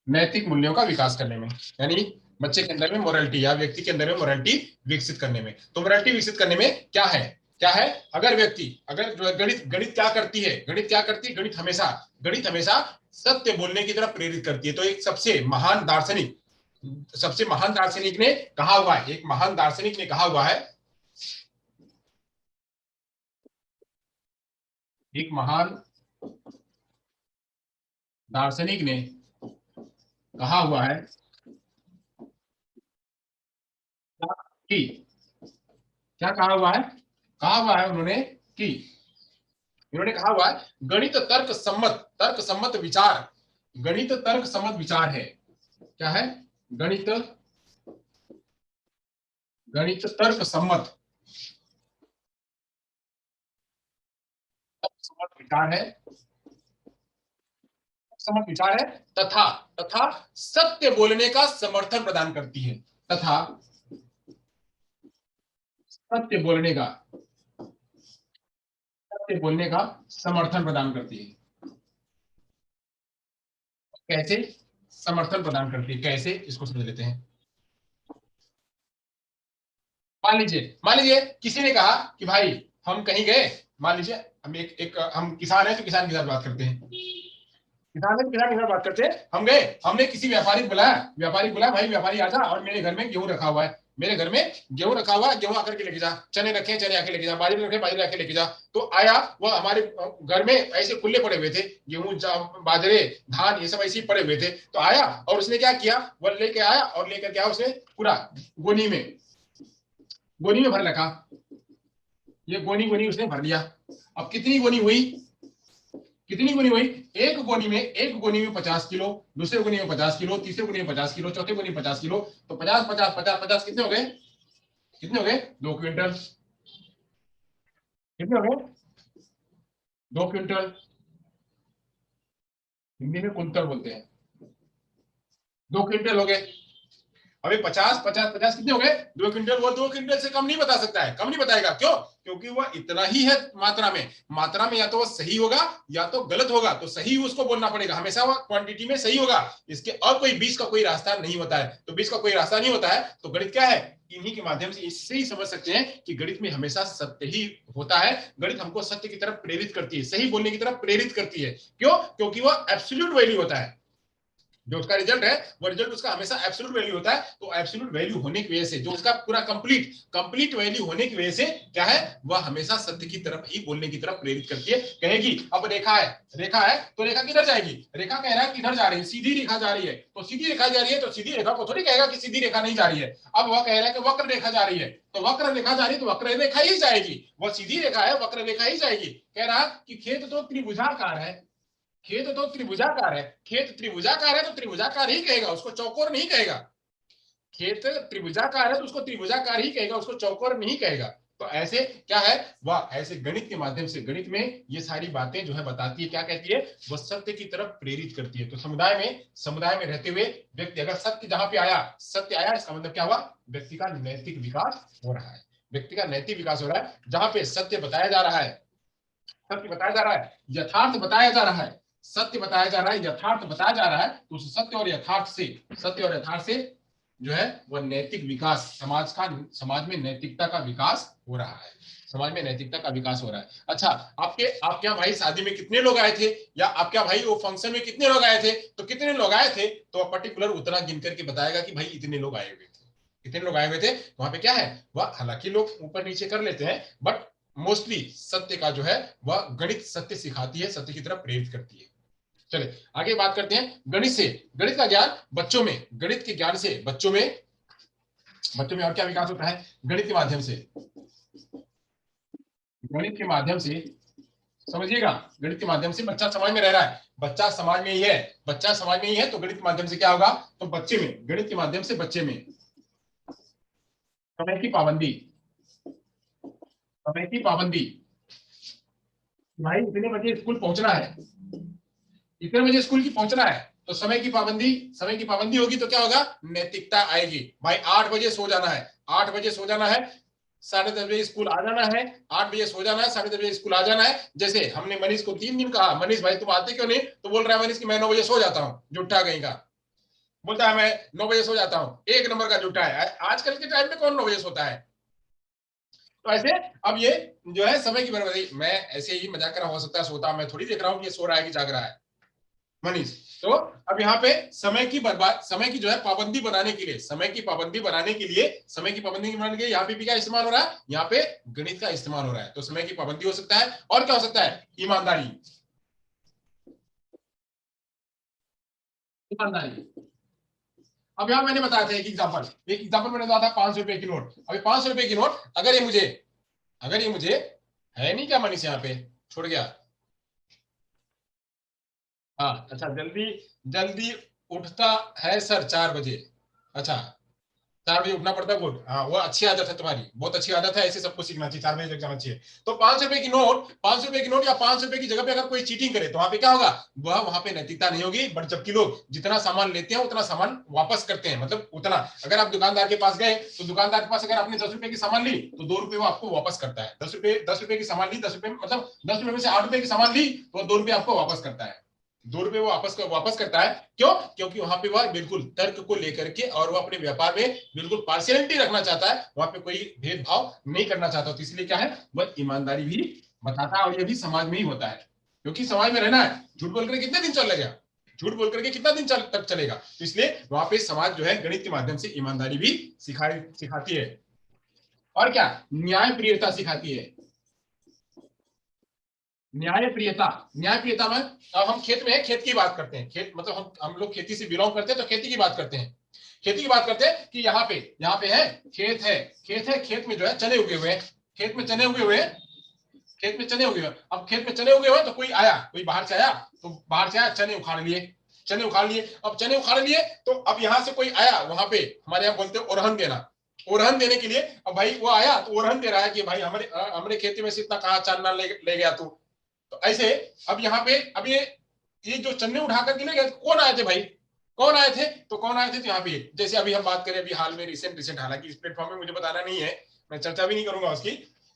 नैतिक मूल्यों का विकास करने में, यानी बच्चे के अंदर में मोरालिटी या व्यक्ति के अंदर में मोरालिटी विकसित करने में। तो मोरालिटी विकसित करने में क्या है, अगर व्यक्ति, अगर जो है गणित गणित क्या करती है, गणित हमेशा सत्य बोलने की तरफ प्रेरित करती है। तो एक सबसे महान दार्शनिक ने कहा हुआ है, एक महान दार्शनिक ने कहा हुआ है, एक महान दार्शनिक ने कहा हुआ है कि, क्या कहा हुआ है उन्होंने कि, इन्होंने कहा हुआ है, गणित तर्क सम्मत विचार, गणित तर्क सम्मत विचार है। क्या है, गणित गणित तर्क सम्मत विचार है, सम्मत विचार है, तथा तथा सत्य बोलने का समर्थन प्रदान करती है, तथा सत्य बोलने का सत्य बोलने का समर्थन प्रदान करती है। कैसे समर्थन प्रदान करती है, कैसे, इसको समझ लेते हैं। मान लीजिए किसी ने कहा कि भाई हम कहीं गए, मान लीजिए हम एक हम किसान है तो किसान के साथ बात करते हैं, किसान है तो किसान के साथ बात करते हैं। हम गए, हमने किसी व्यापारी बुलाया, भाई व्यापारी आजा और मेरे घर में गेहूं रखा हुआ है, मेरे घर में गेहूं रखा हुआ है, गेहूं आकर के लेके जा, चने रखे चने आके लेके जा, बाजरे रखे बाजरे आके लेके जा। तो आया, वह हमारे घर में ऐसे खुले पड़े हुए थे, गेहूं बाजरे धान ये सब ऐसे ही पड़े हुए थे। तो आया और उसने क्या किया, वह लेके आया और लेकर के आया, उसने पूरा गोनी में गोनी में भर रखा, ये गोनी गोनी उसने भर लिया। अब कितनी गोनी हुई, एक गोनी में 50 किलो, दूसरे गोनी में 50 किलो, तीसरे गोनी में 50 किलो, चौथे गोनी में 50 किलो। तो 50 50 50 50 कितने हो गए 2 क्विंटल, कितने हो गए 2 क्विंटल, हिंदी में कुंतल बोलते हैं। 2 क्विंटल हो गए। अभी 50 कितने हो गए, 2 क्विंटल। वो 2 क्विंटल से कम नहीं बता सकता है, कम नहीं बताएगा। क्यों? क्योंकि वह इतना ही है मात्रा में। मात्रा में या तो वो सही होगा या तो गलत होगा, तो सही उसको बोलना पड़ेगा, हमेशा वह क्वांटिटी में सही होगा। इसके और कोई बीच का कोई रास्ता नहीं होता है। तो बीच का कोई रास्ता नहीं होता है, तो गणित क्या है, इन्हीं के माध्यम से इससे ही समझ सकते हैं कि गणित में हमेशा सत्य ही होता है। गणित हमको सत्य की तरफ प्रेरित करती है, सही बोलने की तरफ प्रेरित करती है। क्यों? क्योंकि वह एब्सोल्यूट वैल्यू होता है। जो उसका रिजल्ट है वो रिजल्ट उसका हमेशा एब्सोल्यूट वैल्यू होता है। तो एब्सोल्यूट वैल्यू होने की वजह से, जो उसका पूरा कंप्लीट वैल्यू होने की वजह से क्या है, वह हमेशा सत्य की तरफ ही बोलने की तरफ प्रेरित करती है। कहेगी अब रेखा है तो रेखा किधर जाएगी, रेखा कह रहा है किधर जा रही है, सीधी रेखा जा रही है, तो सीधी रेखा जा रही है, तो सीधी रेखा को थोड़ी कहेगा कि सीधी रेखा नहीं जा रही है। अब वह कह रहा है कि वक्र रेखा जा रही है, तो वक्र रेखा जा रही है तो वक्र रेखा ही जाएगी। वह सीधी रेखा है, वक्र रेखा ही जाएगी। कह रहा कि खेत तो त्रिभुजाकार है, खेत तो त्रिभुजाकार है, खेत त्रिभुजाकार है तो त्रिभुजाकार ही कहेगा, उसको चौकोर नहीं कहेगा। खेत त्रिभुजाकार है तो उसको त्रिभुजाकार ही कहेगा, उसको चौकोर नहीं कहेगा। तो ऐसे क्या है, वह ऐसे गणित के माध्यम से, गणित में ये सारी बातें जो है बताती है, क्या कहती है, वह सत्य की तरफ प्रेरित करती है। तो समुदाय में रहते हुए व्यक्ति अगर सत्य जहां पे आया, सत्य आया, इसका मतलब क्या हुआ, व्यक्ति का नैतिक विकास हो रहा है। व्यक्ति का नैतिक विकास हो रहा है, जहां पे सत्य बताया जा रहा है, सत्य बताया जा रहा है, यथार्थ बताया जा रहा है, सत्य बताया जा रहा है, यथार्थ बताया जा रहा है, तो उस सत्य और यथार्थ से जो है वह नैतिक विकास, समाज में नैतिकता का विकास हो रहा है, समाज में नैतिकता का विकास हो रहा है। अच्छा, आपके यहाँ भाई शादी में कितने लोग आए थे, या आपके यहाँ भाई वो फंक्शन में कितने लोग आए थे, तो कितने लोग आए थे, तो पर्टिकुलर उतना गिन करके बताएगा कि भाई इतने लोग आए हुए थे, कितने लोग आए हुए थे। वहां पे क्या है, वह हालांकि लोग ऊपर नीचे कर लेते हैं, बट मोस्टली सत्य का जो है वह गणित सत्य सिखाती है, सत्य की तरफ प्रेरित करती है। चले आगे बात करते हैं गणित से, गणित का ज्ञान बच्चों में, गणित के ज्ञान से बच्चों में और क्या विकास होता है, गणित के माध्यम से, गणित के माध्यम से समझिएगा, गणित के माध्यम से बच्चा समाज में रह रहा है, बच्चा समाज में ही है, बच्चा समाज में ही है, तो गणित के माध्यम से क्या होगा, तो बच्चे में, गणित के माध्यम से बच्चे में समय की पाबंदी, समय की पाबंदी, भाई इतने बजे स्कूल पहुंचना है, इतने बजे स्कूल की पहुंचना है, तो समय की पाबंदी होगी तो क्या होगा, नैतिकता आएगी। भाई 8 बजे सो जाना है, 8 बजे सो जाना है, 10:30 बजे स्कूल आ जाना है, 8 बजे सो जाना है, 10:30 बजे स्कूल आ जाना है। जैसे हमने मनीष को 3 दिन कहा, मनीष भाई तुम आते क्यों नहीं, तो बोल रहा है मनीष कि मैं 9 बजे सो जाता हूँ, जुट्टा कहीं का, बोलता है मैं 9 बजे सो जाता हूँ, एक नंबर का जुट्टा है। आजकल के टाइम में कौन 9 बजे सोता है। तो ऐसे अब ये जो है समय की बर्बादी, मैं ऐसे ही मजाक कर रहा, हो सकता है सोता, मैं थोड़ी देख रहा हूँ कि ये सो रहा है कि जाग रहा है मनीष। तो अब यहाँ पे समय की जो है पाबंदी बनाने के लिए, यहाँ पे भी क्या इस्तेमाल हो रहा है, यहाँ पे गणित का इस्तेमाल हो रहा है। तो समय की पाबंदी हो सकता है, और क्या हो सकता है, ईमानदारी, ईमानदारी। अब यहाँ मैंने बताया था एक एग्जाम्पल मैंने बताया था 500 रुपए की नोट। अभी 500 रुपए की नोट अगर ये मुझे है नहीं क्या मनीष, यहाँ पे छोड़ गया। हाँ अच्छा, जल्दी जल्दी उठता है सर 4 बजे। अच्छा, 4 बजे उठना पड़ता है, गुड, हाँ वो अच्छी आदत है तुम्हारी, बहुत अच्छी आदत है, ऐसे सबको सीखना चाहिए, 4 बजे तक जाना चाहिए। तो 500 रुपए की नोट या 500 रुपए की जगह पे अगर कोई चीटिंग करे तो वहां पे क्या होगा, वह वहां पे नैतिकता नहीं होगी। बट जबकि लोग जितना सामान लेते हैं उतना सामान वापस करते हैं, मतलब उतना, अगर आप दुकानदार के पास गए तो दुकानदार के पास अगर आपने 10 रुपए की सामान ली तो 2 रुपए वो आपको वापस करता है, 10 रुपए की सामान ली, 10 रुपए मतलब 10 रुपए में से 8 रुपए की सामान ली तो 2 रुपए आपको वापस करता है, 2 रुपए वो वापस करता है। क्यों? क्योंकि वहां पे वह बिल्कुल तर्क को लेकर के, और वो अपने व्यापार में बिल्कुल पार्शियलिटी रखना चाहता है, वहां पे कोई भेदभाव नहीं करना चाहता। तो इसलिए क्या है, वह ईमानदारी भी बताता है, और ये भी समाज में ही होता है, क्योंकि समाज में रहना है, झूठ बोल करके कितने दिन चल लगेगा, झूठ बोल करके कितना दिन तक चलेगा। तो इसलिए वहां पे समाज जो है गणित के माध्यम से ईमानदारी भी सिखाती है। और क्या, न्याय प्रियता सिखाती है, न्याय प्रियता में, अब हम खेत में है, खेत की बात करते हैं, खेत मतलब हम लोग खेती से बिलोंग करते हैं, तो खेती की बात करते हैं, खेती की बात करते हैं कि यहाँ पे है, खेत में जो है चने उगे हुए हैं, खेत में चने उगे हुए हैं, खेत में चने उगे हुए हैं। अब खेत में चने उगे हुए हैं तो कोई बाहर से आया, तो बाहर से आया, चने उखाड़ लिए। अब चने उखाड़ लिए तो अब यहाँ से कोई आया, वहां पे हमारे यहाँ बोलते हैं ओरहन देना, ओरहन देने के लिए। अब भाई वो आया तो ओरहन दे रहा है कि भाई हमारे हमारे खेती में से इतना कहाँ चांदना ले गया तू। तो ऐसे अब यहाँ पे अब ये जो चन्ने उठा करके ले गए, कौन आए थे भाई, कौन आए थे? तो कौन आए थे? तो यहाँ पे जैसे अभी हम बात करें अभी हाल में रिसेंट, हालांकि इस प्लेटफॉर्म में मुझे बताना नहीं है, मैं चर्चा भी नहीं करूंगा उसकी।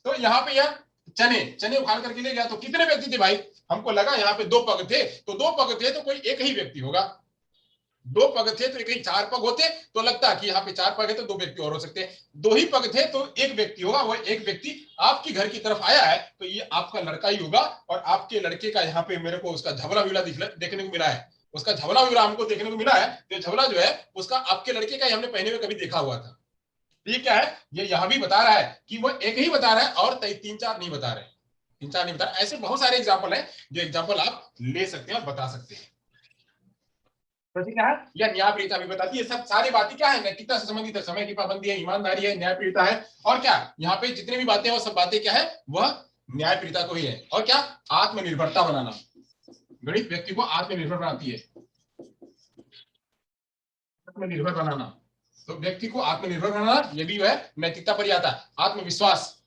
तो यहाँ पे यह चने उखाड़ करके ले गया, तो कितने व्यक्ति थे भाई? हमको लगा यहाँ पे 2 पग थे, तो 2 पग थे तो कोई एक ही व्यक्ति होगा। 2 पग थे तो कहीं 4 पग होते तो लगता कि यहाँ पे 4 पग है तो 2 व्यक्ति और हो सकते हैं। 2 ही पग थे तो एक व्यक्ति होगा, वो एक व्यक्ति आपकी घर की तरफ आया है तो ये आपका लड़का ही होगा। और आपके लड़के का यहाँ पे मेरे को उसका झबला विला देखने को मिला है, उसका झबला विला हमको देखने को मिला है। तो झबला जो है उसका आपके लड़के का ही हमने पहने हुए कभी देखा हुआ था। ये क्या है? ये यहाँ भी बता रहा है कि वो एक ही बता रहा है और 3-4 नहीं बता रहे, 3-4 नहीं बता रहे। ऐसे बहुत सारे एग्जाम्पल है जो एग्जाम्पल आप ले सकते हैं और बता सकते हैं। तो क्या है? यह न्यायप्रियता भी बताती है। सब सारी बातें क्या है? नैतिकता से संबंधित है, समय की पाबंदी है, ईमानदारी है, न्यायप्रियता है, और क्या यहाँ पे जितने भी बातें हैं वो सब बातें क्या है? वह न्यायप्रियता को ही है। और क्या? आत्मनिर्भरता बनाना, गणित व्यक्ति को आत्मनिर्भर बनाती है, आत्मनिर्भर बनाना। तो व्यक्ति को आत्मनिर्भर बनाना ये भी जो है नैतिकता पर ही आता है। आत्मविश्वास,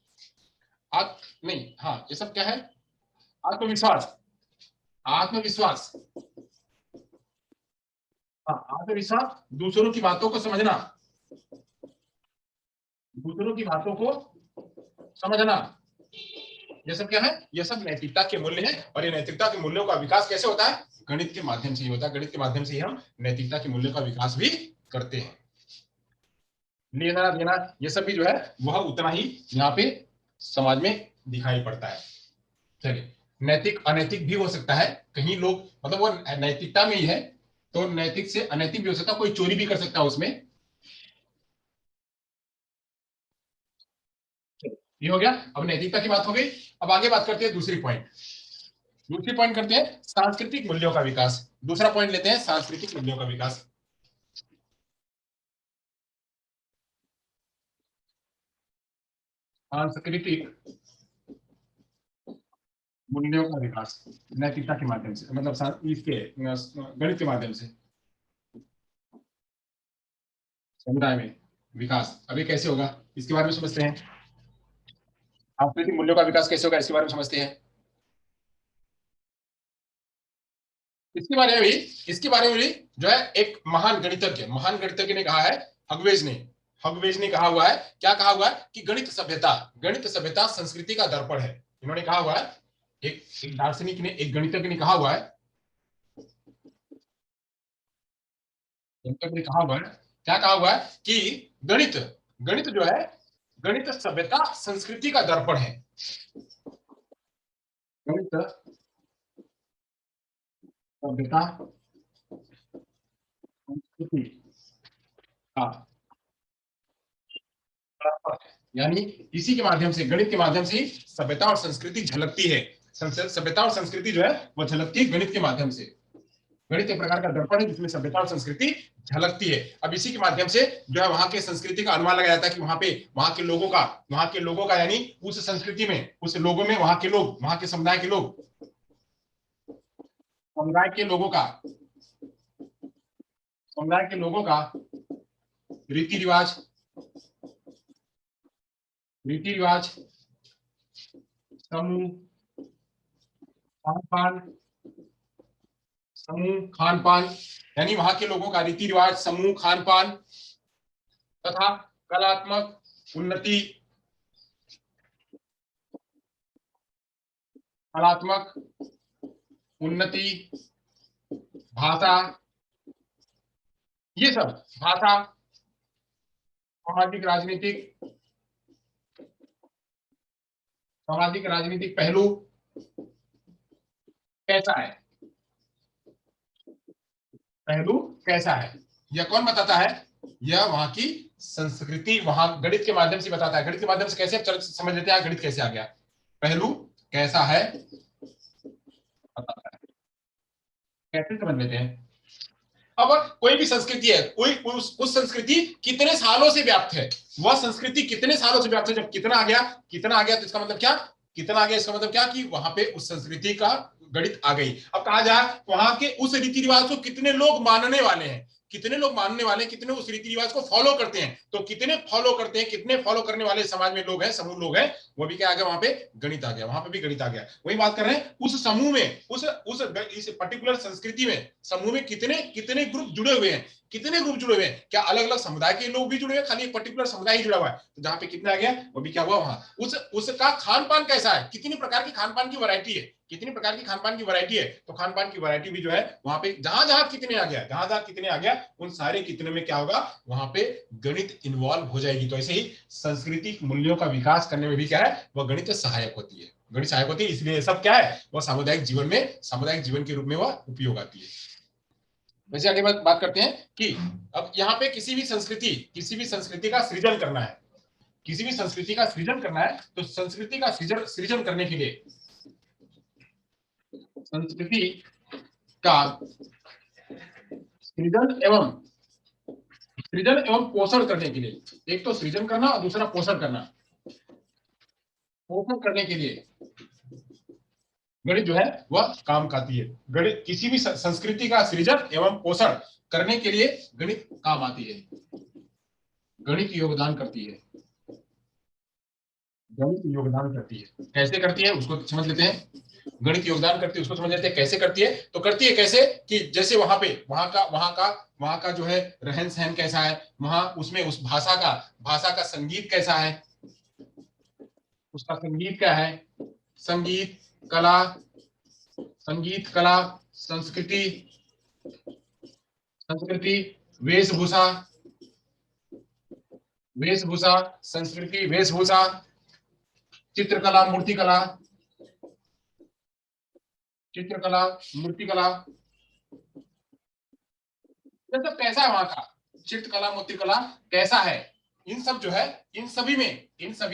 नहीं, हाँ, ये सब क्या है? आत्मविश्वास, आत्मविश्वास, आत्मविश्वास, दूसरों की बातों को समझना, दूसरों की बातों को समझना, ये सब क्या है? ये सब नैतिकता के मूल्य हैं। और ये नैतिकता के मूल्यों का विकास कैसे होता है? गणित के माध्यम से ही होता है। गणित के माध्यम से ही हम नैतिकता के मूल्यों का विकास भी करते हैं। लेना देना ये सब भी जो है वह उतना ही यहाँ पे समाज में दिखाई पड़ता है। चलिए, नैतिक अनैतिक भी हो सकता है। कहीं लोग मतलब वो नैतिकता में ही है तो नैतिक से अनैतिक भी हो सकता है, कोई चोरी भी कर सकता है उसमें। ये हो गया, अब नैतिकता की बात हो गई। अब आगे बात करते हैं दूसरी पॉइंट करते हैं सांस्कृतिक मूल्यों का विकास। दूसरा पॉइंट लेते हैं सांस्कृतिक मूल्यों का विकास। सांस्कृतिक मूल्यों का विकास नैतिकता के माध्यम से, मतलब इसके गणित के माध्यम से समुदाय में विकास। अभी कैसे होगा इसके बारे में समझते हैं। सांस्कृतिक मूल्यों का विकास कैसे होगा इसके बारे में समझते हैं। इसके बारे में भी इसके बारे में भी जो है एक महान गणितज्ञ ने कहा है, हगवेज ने कहा हुआ है, क्या कहा हुआ है कि गणित सभ्यता संस्कृति का दर्पण है। इन्होंने कहा हुआ है, एक दार्शनिक ने, एक गणितज्ञ ने कहा हुआ है, क्या कहा हुआ है कि गणित गणित जो है, गणित सभ्यता संस्कृति का दर्पण है। गणित सभ्यता संस्कृति का, यानी इसी के माध्यम से, गणित के माध्यम से सभ्यता और संस्कृति झलकती है। सभ्यता और संस्कृति जो है वो झलकती है गणित के माध्यम से। गणित एक प्रकार का दर्पण है जिसमें सभ्यता और संस्कृति झलकती है। अब इसी के माध्यम से जो है वहां के संस्कृति का अनुमान लगाया जाता है कि वहां के लोगों का यानी उस संस्कृति में, उस लोगों में वहां के लोग, वहां के समुदाय के लोगों का समुदाय के लोगों का रीति रिवाज, समूह खान पान, यानी वहां के लोगों का रीति रिवाज, समूह, खान पान तथा कलात्मक उन्नति, भाषा, ये सब भाषा, सामाजिक राजनीतिक पहलू कैसा है, यह कौन बताता है? यह वहां की संस्कृति वहां गणित के माध्यम से बताता है। गणित के माध्यम से कैसे आप समझ लेते हैं गणित कैसे आ गया? पहलू कैसा है बताता है, कैसे समझ लेते हैं। अब कोई भी संस्कृति है, कोई उस संस्कृति कितने सालों से व्याप्त है, वह संस्कृति कितने सालों से व्याप्त है। जब कितना आ गया तो इसका मतलब क्या? कितना आ गया इसका मतलब क्या कि वहां पे उस संस्कृति का गणित आ गई। अब कहा जाए वहां के उस रीति रिवाज को कितने लोग मानने वाले हैं, कितने लोग मानने वाले, कितने उस रीति रिवाज को फॉलो करते हैं। तो कितने फॉलो करते हैं, कितने फॉलो करने वाले समाज में लोग हैं, समूह लोग हैं, वो भी क्या आ गया, वहां पे गणित आ गया, वहां पे भी गणित आ गया। वही बात कर रहे हैं, उस समूह में, उस इस पर्टिकुलर संस्कृति में, समूह में कितने कितने ग्रुप जुड़े हुए हैं, कितने ग्रुप जुड़े हुए हैं, क्या अलग अलग समुदाय के लोग भी जुड़े हुए हैं, खाली एक पर्टिकुलर समुदाय ही जुड़ा हुआ है। तो जहां पे कितना आ गया, वो भी क्या हुआ, वहां उसका खान पान कैसा है, कितनी प्रकार की खान पान की वैरायटी है, कितनी प्रकार की खान पान की वैरायटी है। तो खान पान की वैरायटी भी जो है वहां पे जहां जहां कितने आ गया, जहां जहां कितने आ गया, उन सारे कितने में क्या होगा, वहां पे गणित इन्वॉल्व हो जाएगी। तो ऐसे ही सांस्कृतिक मूल्यों का विकास करने में भी क्या है, वह गणित सहायक होती है, गणित सहायक होती है। इसलिए सब क्या है, वह सामुदायिक जीवन में, सामुदायिक जीवन के रूप में वह उपयोग आती है। वैसे आगे बात करते हैं कि अब यहाँ पे किसी भी संस्कृति का सृजन करना है, किसी भी संस्कृति का सृजन करना है, तो संस्कृति का सृजन करने के लिए, संस्कृति का सृजन एवं पोषण करने के लिए, एक तो सृजन करना और दूसरा पोषण करना, पोषण करने के लिए गणित जो है वह काम आती है। गणित किसी भी संस्कृति का सृजन एवं पोषण करने के लिए गणित काम आती है, गणित योगदान करती है, गणित योगदान करती है। कैसे करती है उसको समझ लेते हैं, गणित योगदान करती है उसको समझ लेते हैं कैसे करती है। तो करती है कैसे कि जैसे वहां का जो है रहन सहन कैसा है, वहां उसमें उस भाषा का संगीत कैसा है, उसका संगीत क्या है, संगीत कला, संस्कृति, वेशभूषा, संस्कृति, वेशभूषा, चित्रकला, मूर्तिकला, ये सब कैसा है, वहां का चित्रकला, मूर्तिकला कैसा है, इन सब जो है, इन सभी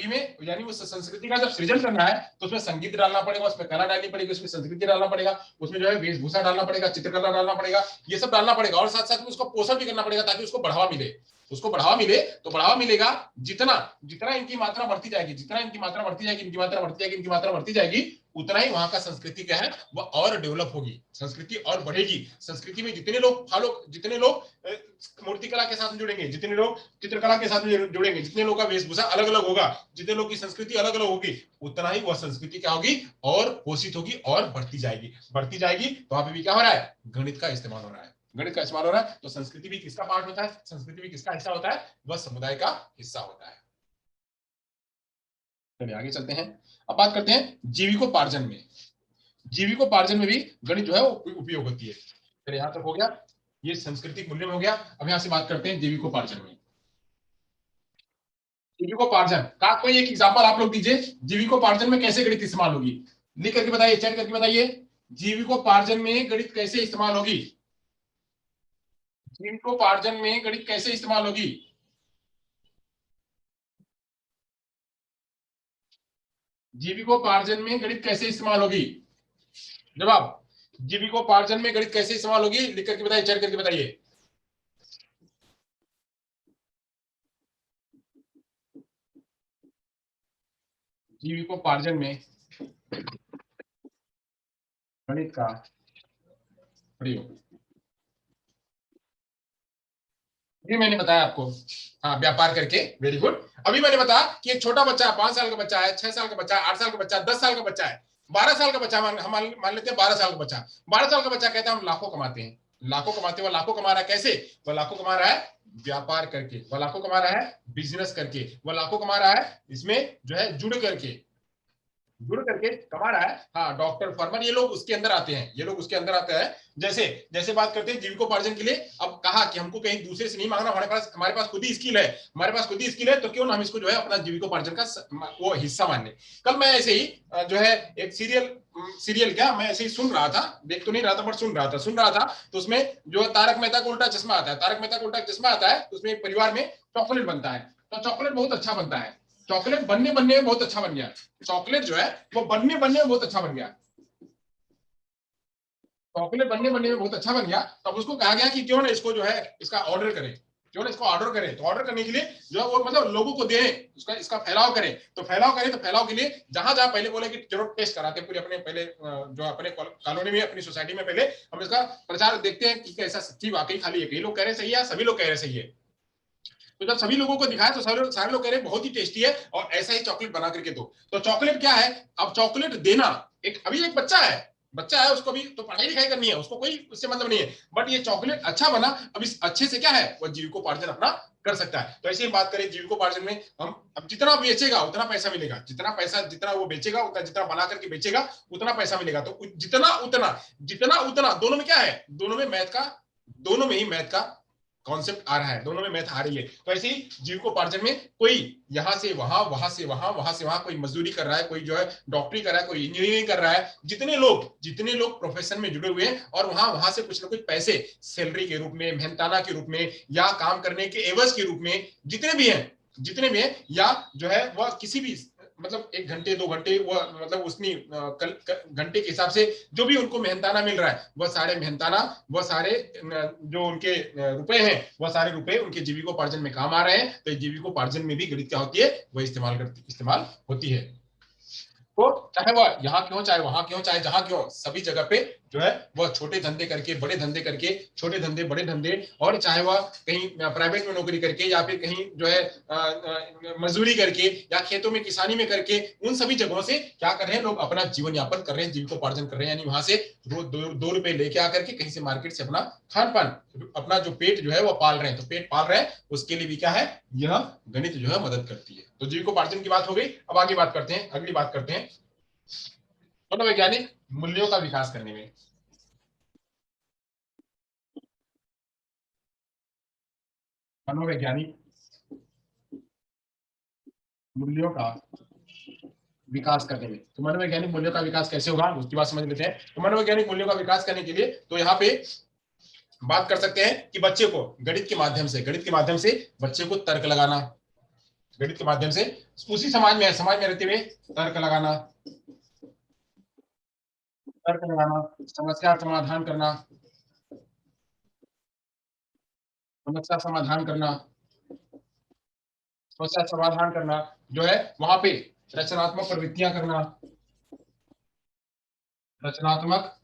में यानी उस संस्कृति का जब सृजन करना है तो उसमें संगीत डालना पड़ेगा, उसमें कला डालनी पड़ेगी, उसमें संस्कृति डालना पड़ेगा, उसमें जो है वेशभूषा डालना पड़ेगा, चित्रकला डालना पड़ेगा, ये सब डालना पड़ेगा। और साथ साथ में उसको पोषण भी करना पड़ेगा ताकि उसको बढ़ावा मिले, उसको बढ़ावा मिले। तो बढ़ावा मिलेगा जितना जितना इनकी मात्रा बढ़ती जाएगी, जितना इनकी मात्रा बढ़ती जाएगी, इनकी मात्रा बढ़ती जाएगी, इनकी मात्रा बढ़ती जाएगी, उतना ही वहां का संस्कृति क्या है वह और डेवलप होगी, संस्कृति और बढ़ेगी। संस्कृति में जितने लोग मूर्तिकला के साथ जुड़ेंगे, जितने लोग चित्रकला के साथ जुड़ेंगे, जितने लोग का वेशभूषा अलग अलग होगा, जितने लोग की संस्कृति अलग अलग होगी, उतना ही वह संस्कृति क्या होगी और पोषित होगी और बढ़ती जाएगी। तो वहां पे भी क्या हो रहा है, गणित का इस्तेमाल हो रहा है, गणित का इस्तेमाल हो रहा है। तो संस्कृति भी किसका पार्ट होता है, संस्कृति भी किसका हिस्सा होता है, वह समुदाय का हिस्सा होता है। चलिए आगे चलते हैं। अब बात करते हैं जीविकोपार्जन में, जीविकोपार्जन में भी गणित जो है वो उपयोग होती है। चलिए यहां तक हो गया, ये सांस्कृतिक मूल्य में हो गया। अब यहां से बात करते हैं जीविकोपार्जन में। जीविकोपार्जन का कोई एक एग्जांपल आप लोग दीजिए, जीविकोपार्जन में कैसे गणित इस्तेमाल होगी, लिख करके बताइए, चैट करके बताइए, जीविकोपार्जन में गणित कैसे इस्तेमाल होगी, जीविकोपार्जन में गणित कैसे इस्तेमाल होगी। जीविकोपार्जन में गणित कैसे इस्तेमाल होगी, जवाब, जीविकोपार्जन में गणित कैसे इस्तेमाल होगी, लिख करके बताइए, चैट करके बताइए। जीविकोपार्जन में गणित का प्रयोग, ये मैंने बताया आपको, हाँ व्यापार करके, वेरी गुड। अभी मैंने बताया कि एक छोटा बच्चा 5 साल का बच्चा है, 6 साल का बच्चा है, 8 साल का बच्चा है, 10 साल का बच्चा है, 12 साल का बच्चा, हम मान लेते हैं 12 साल का बच्चा, 12 साल का बच्चा कहता है हम लाखों कमाते हैं, लाखों कमाते हैं। वह लाखों कमा रहा है कैसे, वह लाखों कमा रहा है व्यापार करके, वह लाखों कमा रहा है बिजनेस करके, वह लाखों कमा रहा है इसमें जो है जुड़ करके कमा रहा है। हाँ डॉक्टर, फार्मर, ये लोग उसके अंदर आते हैं, ये लोग उसके अंदर आते हैं। जैसे जैसे बात करते हैं जीविकोपार्जन के लिए, अब कहा कि हमको कहीं दूसरे से नहीं मांगना, हमारे पास खुद ही स्किल है, हमारे पास खुद ही स्किल है, तो क्यों ना हम इसको जो है अपना जीविकोपार्जन का वो हिस्सा मान लें। कल मैं ऐसे ही जो है एक सीरियल क्या मैं ऐसे ही सुन रहा था, देख तो नहीं रहा था बट सुन रहा था। तो उसमें जो तारक मेहता का उल्टा चश्मा आता है, तारक मेहता का उल्टा चश्मा आता है, तो उसमें एक परिवार में चॉकलेट बनता है, तो चॉकलेट बहुत अच्छा बनता है, चॉकलेट बनने में बहुत अच्छा बन गया, चॉकलेट जो है वो बनने में बहुत अच्छा बन गया, चॉकलेट बनने में बहुत अच्छा बन गया। तब उसको कहा गया कि क्यों ना इसको जो है इसका ऑर्डर करें, क्यों ना इसको ऑर्डर करें, तो ऑर्डर करने के लिए जो है वो मतलब लोगों को दें, उसका इसका फैलाव करें। तो फैलाव करें, तो फैलाव के लिए जहां जहां पहले बोले कि चलो टेस्ट कराते हैं पूरे अपने पहले जो अपने कॉलोनी में अपनी सोसाइटी में पहले हम इसका प्रचार देखते हैं कि कैसा सच्ची वाकई खाली एक ही लोग कह रहे सही है, सभी लोग कह रहे सही है। तो जब सभी लोगों को दिखाया तो सारे लोग कह रहे बहुत ही टेस्टी है और ऐसा ही चॉकलेट बना करके दो। तो चॉकलेट क्या है, अब चॉकलेट देना, एक अभी एक बच्चा है उसको भी तो पढ़ाई लिखाई करनी है, उसको कोई उससे मतलब नहीं है, बट ये चॉकलेट अच्छा बना, अब इस अच्छे से क्या है वो जीविकोपार्जन अपना कर सकता है। तो ऐसे ही बात करें जीविकोपार्जन में, हम अब जितना बेचेगा उतना पैसा मिलेगा, जितना वो बेचेगा उतना, जितना बना करके बेचेगा उतना पैसा मिलेगा। तो जितना उतना दोनों में क्या है, दोनों में ही मैथ का कॉन्सेप्ट आ रहा है, दोनों में मैथ आ रही है। तो ऐसे ही जीविकोपार्जन में कोई यहां से वहां, वहां से वहां, कोई मजदूरी कर रहा है, कोई जो है डॉक्टरी कर रहा है, कोई इंजीनियरिंग कर रहा है, जितने लोग प्रोफेशन में जुड़े हुए हैं और वहां से कुछ ना कुछ पैसे सैलरी के रूप में, मेहनताना के रूप में या काम करने के एवज के रूप में जितने भी हैं या जो है वह किसी भी मतलब 1 घंटे 2 घंटे वो मतलब उसनी घंटे के हिसाब से जो भी उनको मेहनताना मिल रहा है, वह सारे मेहनताना, वह सारे जो उनके रुपए हैं, वह सारे रुपए उनके जीविकोपार्जन में काम आ रहे हैं। तो जीविकोपार्जन में भी गणित क्या होती है, वह इस्तेमाल होती है। तो चाहे वह यहाँ क्यों, चाहे वहां क्यों, चाहे जहां क्यों, सभी जगह पे जो है वह छोटे धंधे करके, बड़े धंधे करके, छोटे धंधे बड़े धंधे, और चाहे वह कहीं प्राइवेट में नौकरी करके या फिर कहीं जो है मजदूरी करके या खेतों में किसानी में करके, उन सभी जगहों से क्या कर रहे हैं लोग, अपना जीवन यापन कर रहे हैं, जीविकोपार्जन कर रहे हैं। यानी वहां से रोज 2 रुपए लेके आकर के कहीं से मार्केट से अपना खान पान, अपना जो पेट जो है वो पाल रहे हैं। तो पेट पाल रहे हैं, उसके लिए भी क्या है, यह गणित जो है मदद करती है। तो जीविकोपार्जन की बात हो गई। अब आगे बात करते हैं, अगली बात करते हैं मनोवैज्ञानिक मूल्यों का विकास करने में। मनोवैज्ञानिक मूल्यों का विकास करने में, तो मनोवैज्ञानिक मूल्यों का विकास कैसे होगा उसकी बात समझ लेते हैं। तो मनोवैज्ञानिक मूल्यों का विकास करने के लिए तो यहाँ पे बात कर सकते हैं कि बच्चे को गणित के माध्यम से बच्चे को तर्क लगाना, गणित के माध्यम से उसी समाज में रहते हुए तर्क लगाना, समस्या समाधान करना, समस्या समाधान करना, समस्या समाधान करना, जो है वहां पे रचनात्मक प्रवृत्तियां करना, रचनात्मक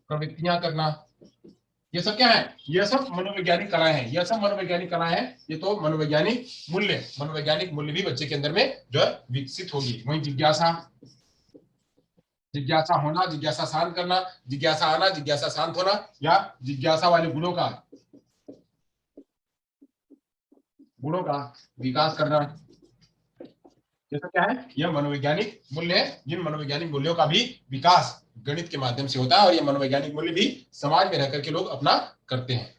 प्रवृत्तियां करना, ये सब क्या है, ये सब मनोवैज्ञानिक कलाएं हैं, ये सब मनोवैज्ञानिक कलाएं हैं। ये तो मनोवैज्ञानिक मूल्य भी बच्चे के अंदर में जो है विकसित होगी। वही जिज्ञासा होना, जिज्ञासा शांत करना, जिज्ञासा आना, जिज्ञासा शांत होना, या जिज्ञासा वाले गुणों का विकास करना, जैसा क्या है, यह मनोवैज्ञानिक मूल्य है। जिन मनोवैज्ञानिक मूल्यों का भी विकास गणित के माध्यम से होता है, और ये मनोवैज्ञानिक मूल्य भी समाज में रहकर के लोग अपना करते हैं।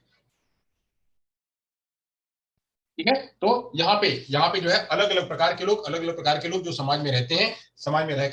ठीक है, तो यहाँ पे जो है अलग अलग प्रकार के लोग जो समाज में रहते हैं, समाज में रह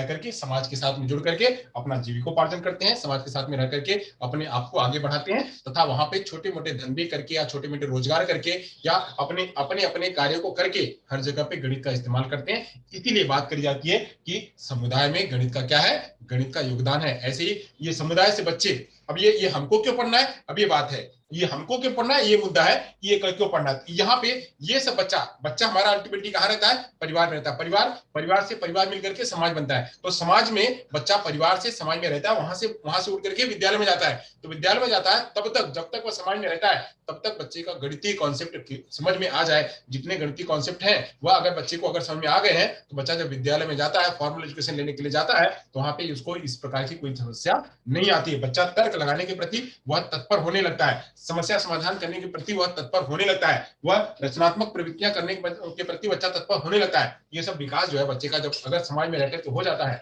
करके समाज के साथ में जुड़ करके अपना जीविकोपार्जन करते हैं, समाज के साथ में रह करके अपने आप को आगे बढ़ाते हैं, तथा वहां पे छोटे मोटे धंधे करके या छोटे मोटे रोजगार करके या अपने अपने अपने कार्यों को करके हर जगह पे गणित का इस्तेमाल करते हैं। इसीलिए बात करी जाती है कि समुदाय में गणित का क्या है, गणित का योगदान है। ऐसे ही ये समुदाय से बच्चे, अब ये हमको क्यों पढ़ना है, अब ये बात है, ये हमको क्यों पढ़ना है, ये मुद्दा है कि ये क्यों पढ़ना है। यहाँ पे ये सब बच्चा हमारा अल्टीमेटली कहाँ रहता है, परिवार में रहता है। परिवार मिलकर के समाज बनता है। तो समाज में बच्चा परिवार से समाज में रहता है, वहां से उठ करके विद्यालय में जाता है। तो विद्यालय में जाता है तब तक, जब तक वह समाज में रहता है, तब तक बच्चे का गणितीय कॉन्सेप्ट समझ में आ जाए। जितने गणितीय कॉन्सेप्ट हैं वह अगर बच्चे को अगर समझ में आ गए हैं, तो बच्चा जब विद्यालय में जाता है, फॉर्मल एजुकेशन लेने के लिए जाता है, तो वहां पे उसको इस प्रकार की कोई समस्या नहीं आती है। बच्चा तर्क लगाने के प्रति वह तत्पर होने लगता है, समस्या समाधान करने के प्रति वह तत्पर होने लगता है, वह रचनात्मक प्रवृत्तियां करने के प्रति बच्चा तत्पर होने लगता है। ये सब विकास जो है बच्चे का, जब अगर समाज में रहकर के हो जाता है,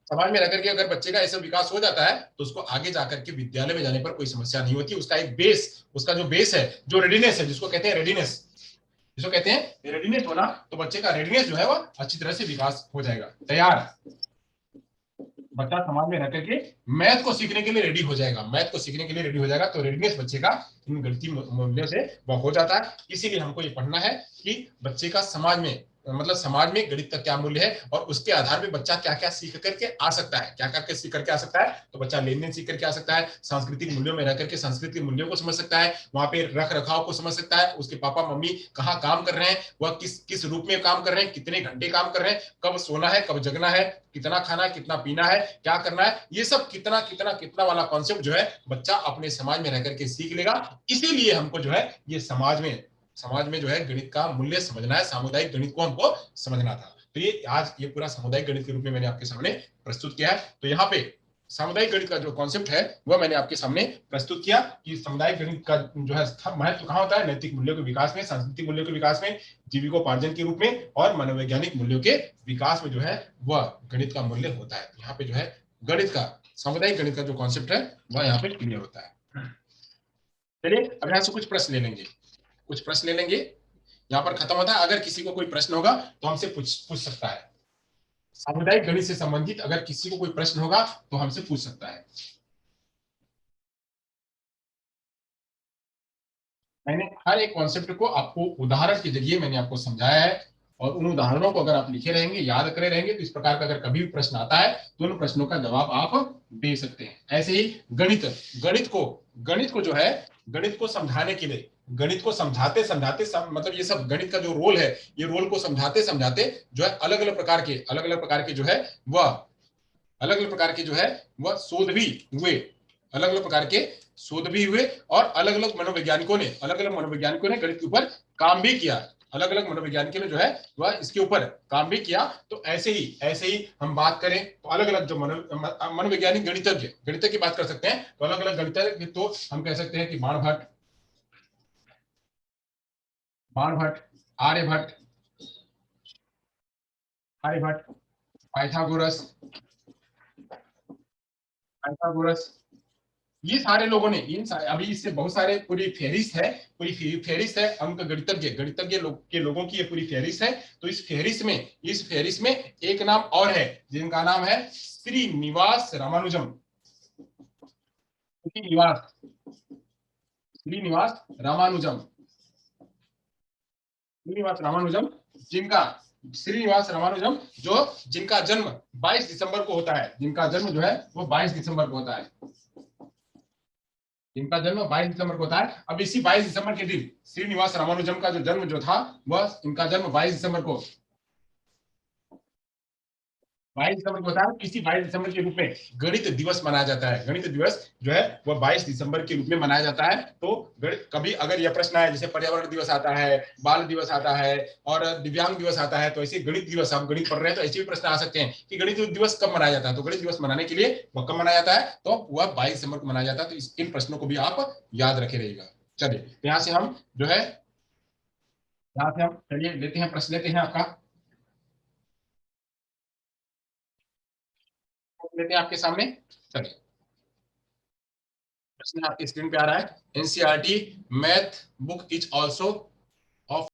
समाज में रहकर के अगर बच्चे का ऐसा विकास हो जाता है, तो उसको आगे जाकर के विद्यालय में जाने पर कोई समस्या नहीं होती। उसका एक बेस, उसका जो बेस है, जो रेडीनेस है, जिसको कहते हैं रेडीनेस होना, तो बच्चे का रेडीनेस जो है वह अच्छी तरह से विकास हो जाएगा, तैयार। बच्चा समाज में रह करके मैथ को सीखने के लिए रेडी हो जाएगा, तो रेडीनेस बच्चे का इन गणितीय मूल्यों से वह हो जाता है। इसीलिए हमको ये पढ़ना है कि बच्चे का समाज में मतलब समाज में गणित का क्या मूल्य है और उसके आधार पे बच्चा क्या क्या सीख करके आ सकता है, क्या करके सीख करके आ सकता है। तो बच्चा लेन देन सीख करके आ सकता है, सांस्कृतिक मूल्यों में रह करके सांस्कृतिक मूल्यों को समझ सकता है, वहां पे रख रखाव को समझ सकता है, उसके पापा मम्मी कहाँ काम कर रहे हैं, वह किस किस रूप में काम कर रहे हैं, कितने घंटे काम कर रहे हैं, कब सोना है कब जगना है, कितना खाना है कितना पीना है, क्या करना है, ये सब कितना कितना कितना वाला कॉन्सेप्ट जो है बच्चा अपने समाज में रह करके सीख लेगा। इसीलिए हमको जो है ये समाज में जो है गणित का मूल्य समझना है, सामुदायिक गणित को हमको समझना था। तो ये आज ये पूरा सामुदायिक गणित के रूप में मैंने आपके सामने प्रस्तुत किया है। तो यहाँ पे सामुदायिक गणित का जो कॉन्सेप्ट है वह मैंने आपके सामने प्रस्तुत किया कि सामुदायिक गणित का जो है महत्व कहाँ होता है, नैतिक मूल्यों के विकास में, सांस्कृतिक मूल्यों के विकास में, जीविकोपार्जन के रूप में और मनोवैज्ञानिक मूल्यों के विकास में जो है वह गणित का मूल्य होता है। यहाँ पे जो है गणित का सामुदायिक गणित का जो कॉन्सेप्ट है वह यहाँ पे क्लियर होता है। चलिए अब यहाँ से कुछ प्रश्न ले लेंगे, कुछ प्रश्न ले लेंगे, यहाँ पर खत्म होता है। अगर किसी को कोई प्रश्न होगा तो हमसे पूछ सकता है, सामुदायिक गणित से संबंधित अगर किसी को कोई प्रश्न होगा तो हमसे पूछ सकता है। मैंने हर एक कॉन्सेप्ट को आपको उदाहरण के जरिए मैंने आपको समझाया है और उन उदाहरणों को अगर आप लिखे रहेंगे, याद करे रहेंगे, तो इस प्रकार का अगर कभी भी प्रश्न आता है तो उन प्रश्नों का जवाब आप दे सकते हैं। ऐसे ही गणित गणित को जो है गणित को समझाने के लिए, गणित को समझाते समझाते मतलब ये सब गणित का जो रोल है, ये रोल को समझाते समझाते जो है अलग अलग प्रकार के जो है वह अलग अलग प्रकार के जो है वह शोध भी हुए, अलग अलग प्रकार के शोध भी हुए और अलग अलग मनोवैज्ञानिकों ने गणित के ऊपर काम भी किया, अलग अलग मनोवैज्ञानिकों ने जो है वह इसके ऊपर काम भी किया। तो ऐसे ही हम बात करें तो अलग अलग जो मनोवैज्ञानिक गणितज्ञ की बात कर सकते हैं। तो अलग अलग गणितज्ञ तो हम कह सकते हैं कि बाणभट्ट, आर्यभट्ट, आर्यभट्ट, पाइथागोरस, पाइथागोरस, ये सारे लोगों ने अभी इससे बहुत सारे पूरी फेरिस्त है, अंक गणितज्ञ के लोगों की ये पूरी फेरिस्त है। तो इस फेरिस्त में एक नाम और है जिनका नाम है श्रीनिवास रामानुजम, श्रीनिवास श्रीनिवास रामानुजम, श्रीनिवास रामानुजम जिनका श्रीनिवास रामानुजम जो जिनका जन्म 22 दिसंबर को होता है, जिनका जन्म जो है वो 22 दिसंबर को होता है, इनका जन्म 22 दिसंबर को होता है। अब इसी 22 दिसंबर के दिन श्रीनिवास रामानुजम का जो जन्म जो था वह इनका जन्म 22 दिसंबर को 22 दिसंबर को होता है। इसी 22 दिसंबर के रूप में गणित दिवस मनाया जाता है। गणित दिवस जो है वह 22 दिसंबर के रूप में मनाया जाता है। तो कभी अगर यह प्रश्न आए, जैसे पर्यावरण दिवस आता है, बाल दिवस आता है और दिव्यांग दिवस आता है, तो ऐसे गणित दिवस, आप गणित पढ़ रहे हैं तो ऐसे भी प्रश्न आ सकते हैं कि गणित दिवस कब मनाया जाता है। तो गणित दिवस मनाने के लिए वह कब मनाया जाता है, तो वह 22 दिसंबर को मनाया जाता है। तो इन प्रश्नों को भी आप याद रखे रहिएगा। चलिए यहाँ से हम जो है यहाँ से हम चलिए लेते हैं, प्रश्न लेते हैं आपका, लेते हैं आपके सामने। चलिए प्रश्न आपकी स्क्रीन पे आ रहा है। NCERT math book is also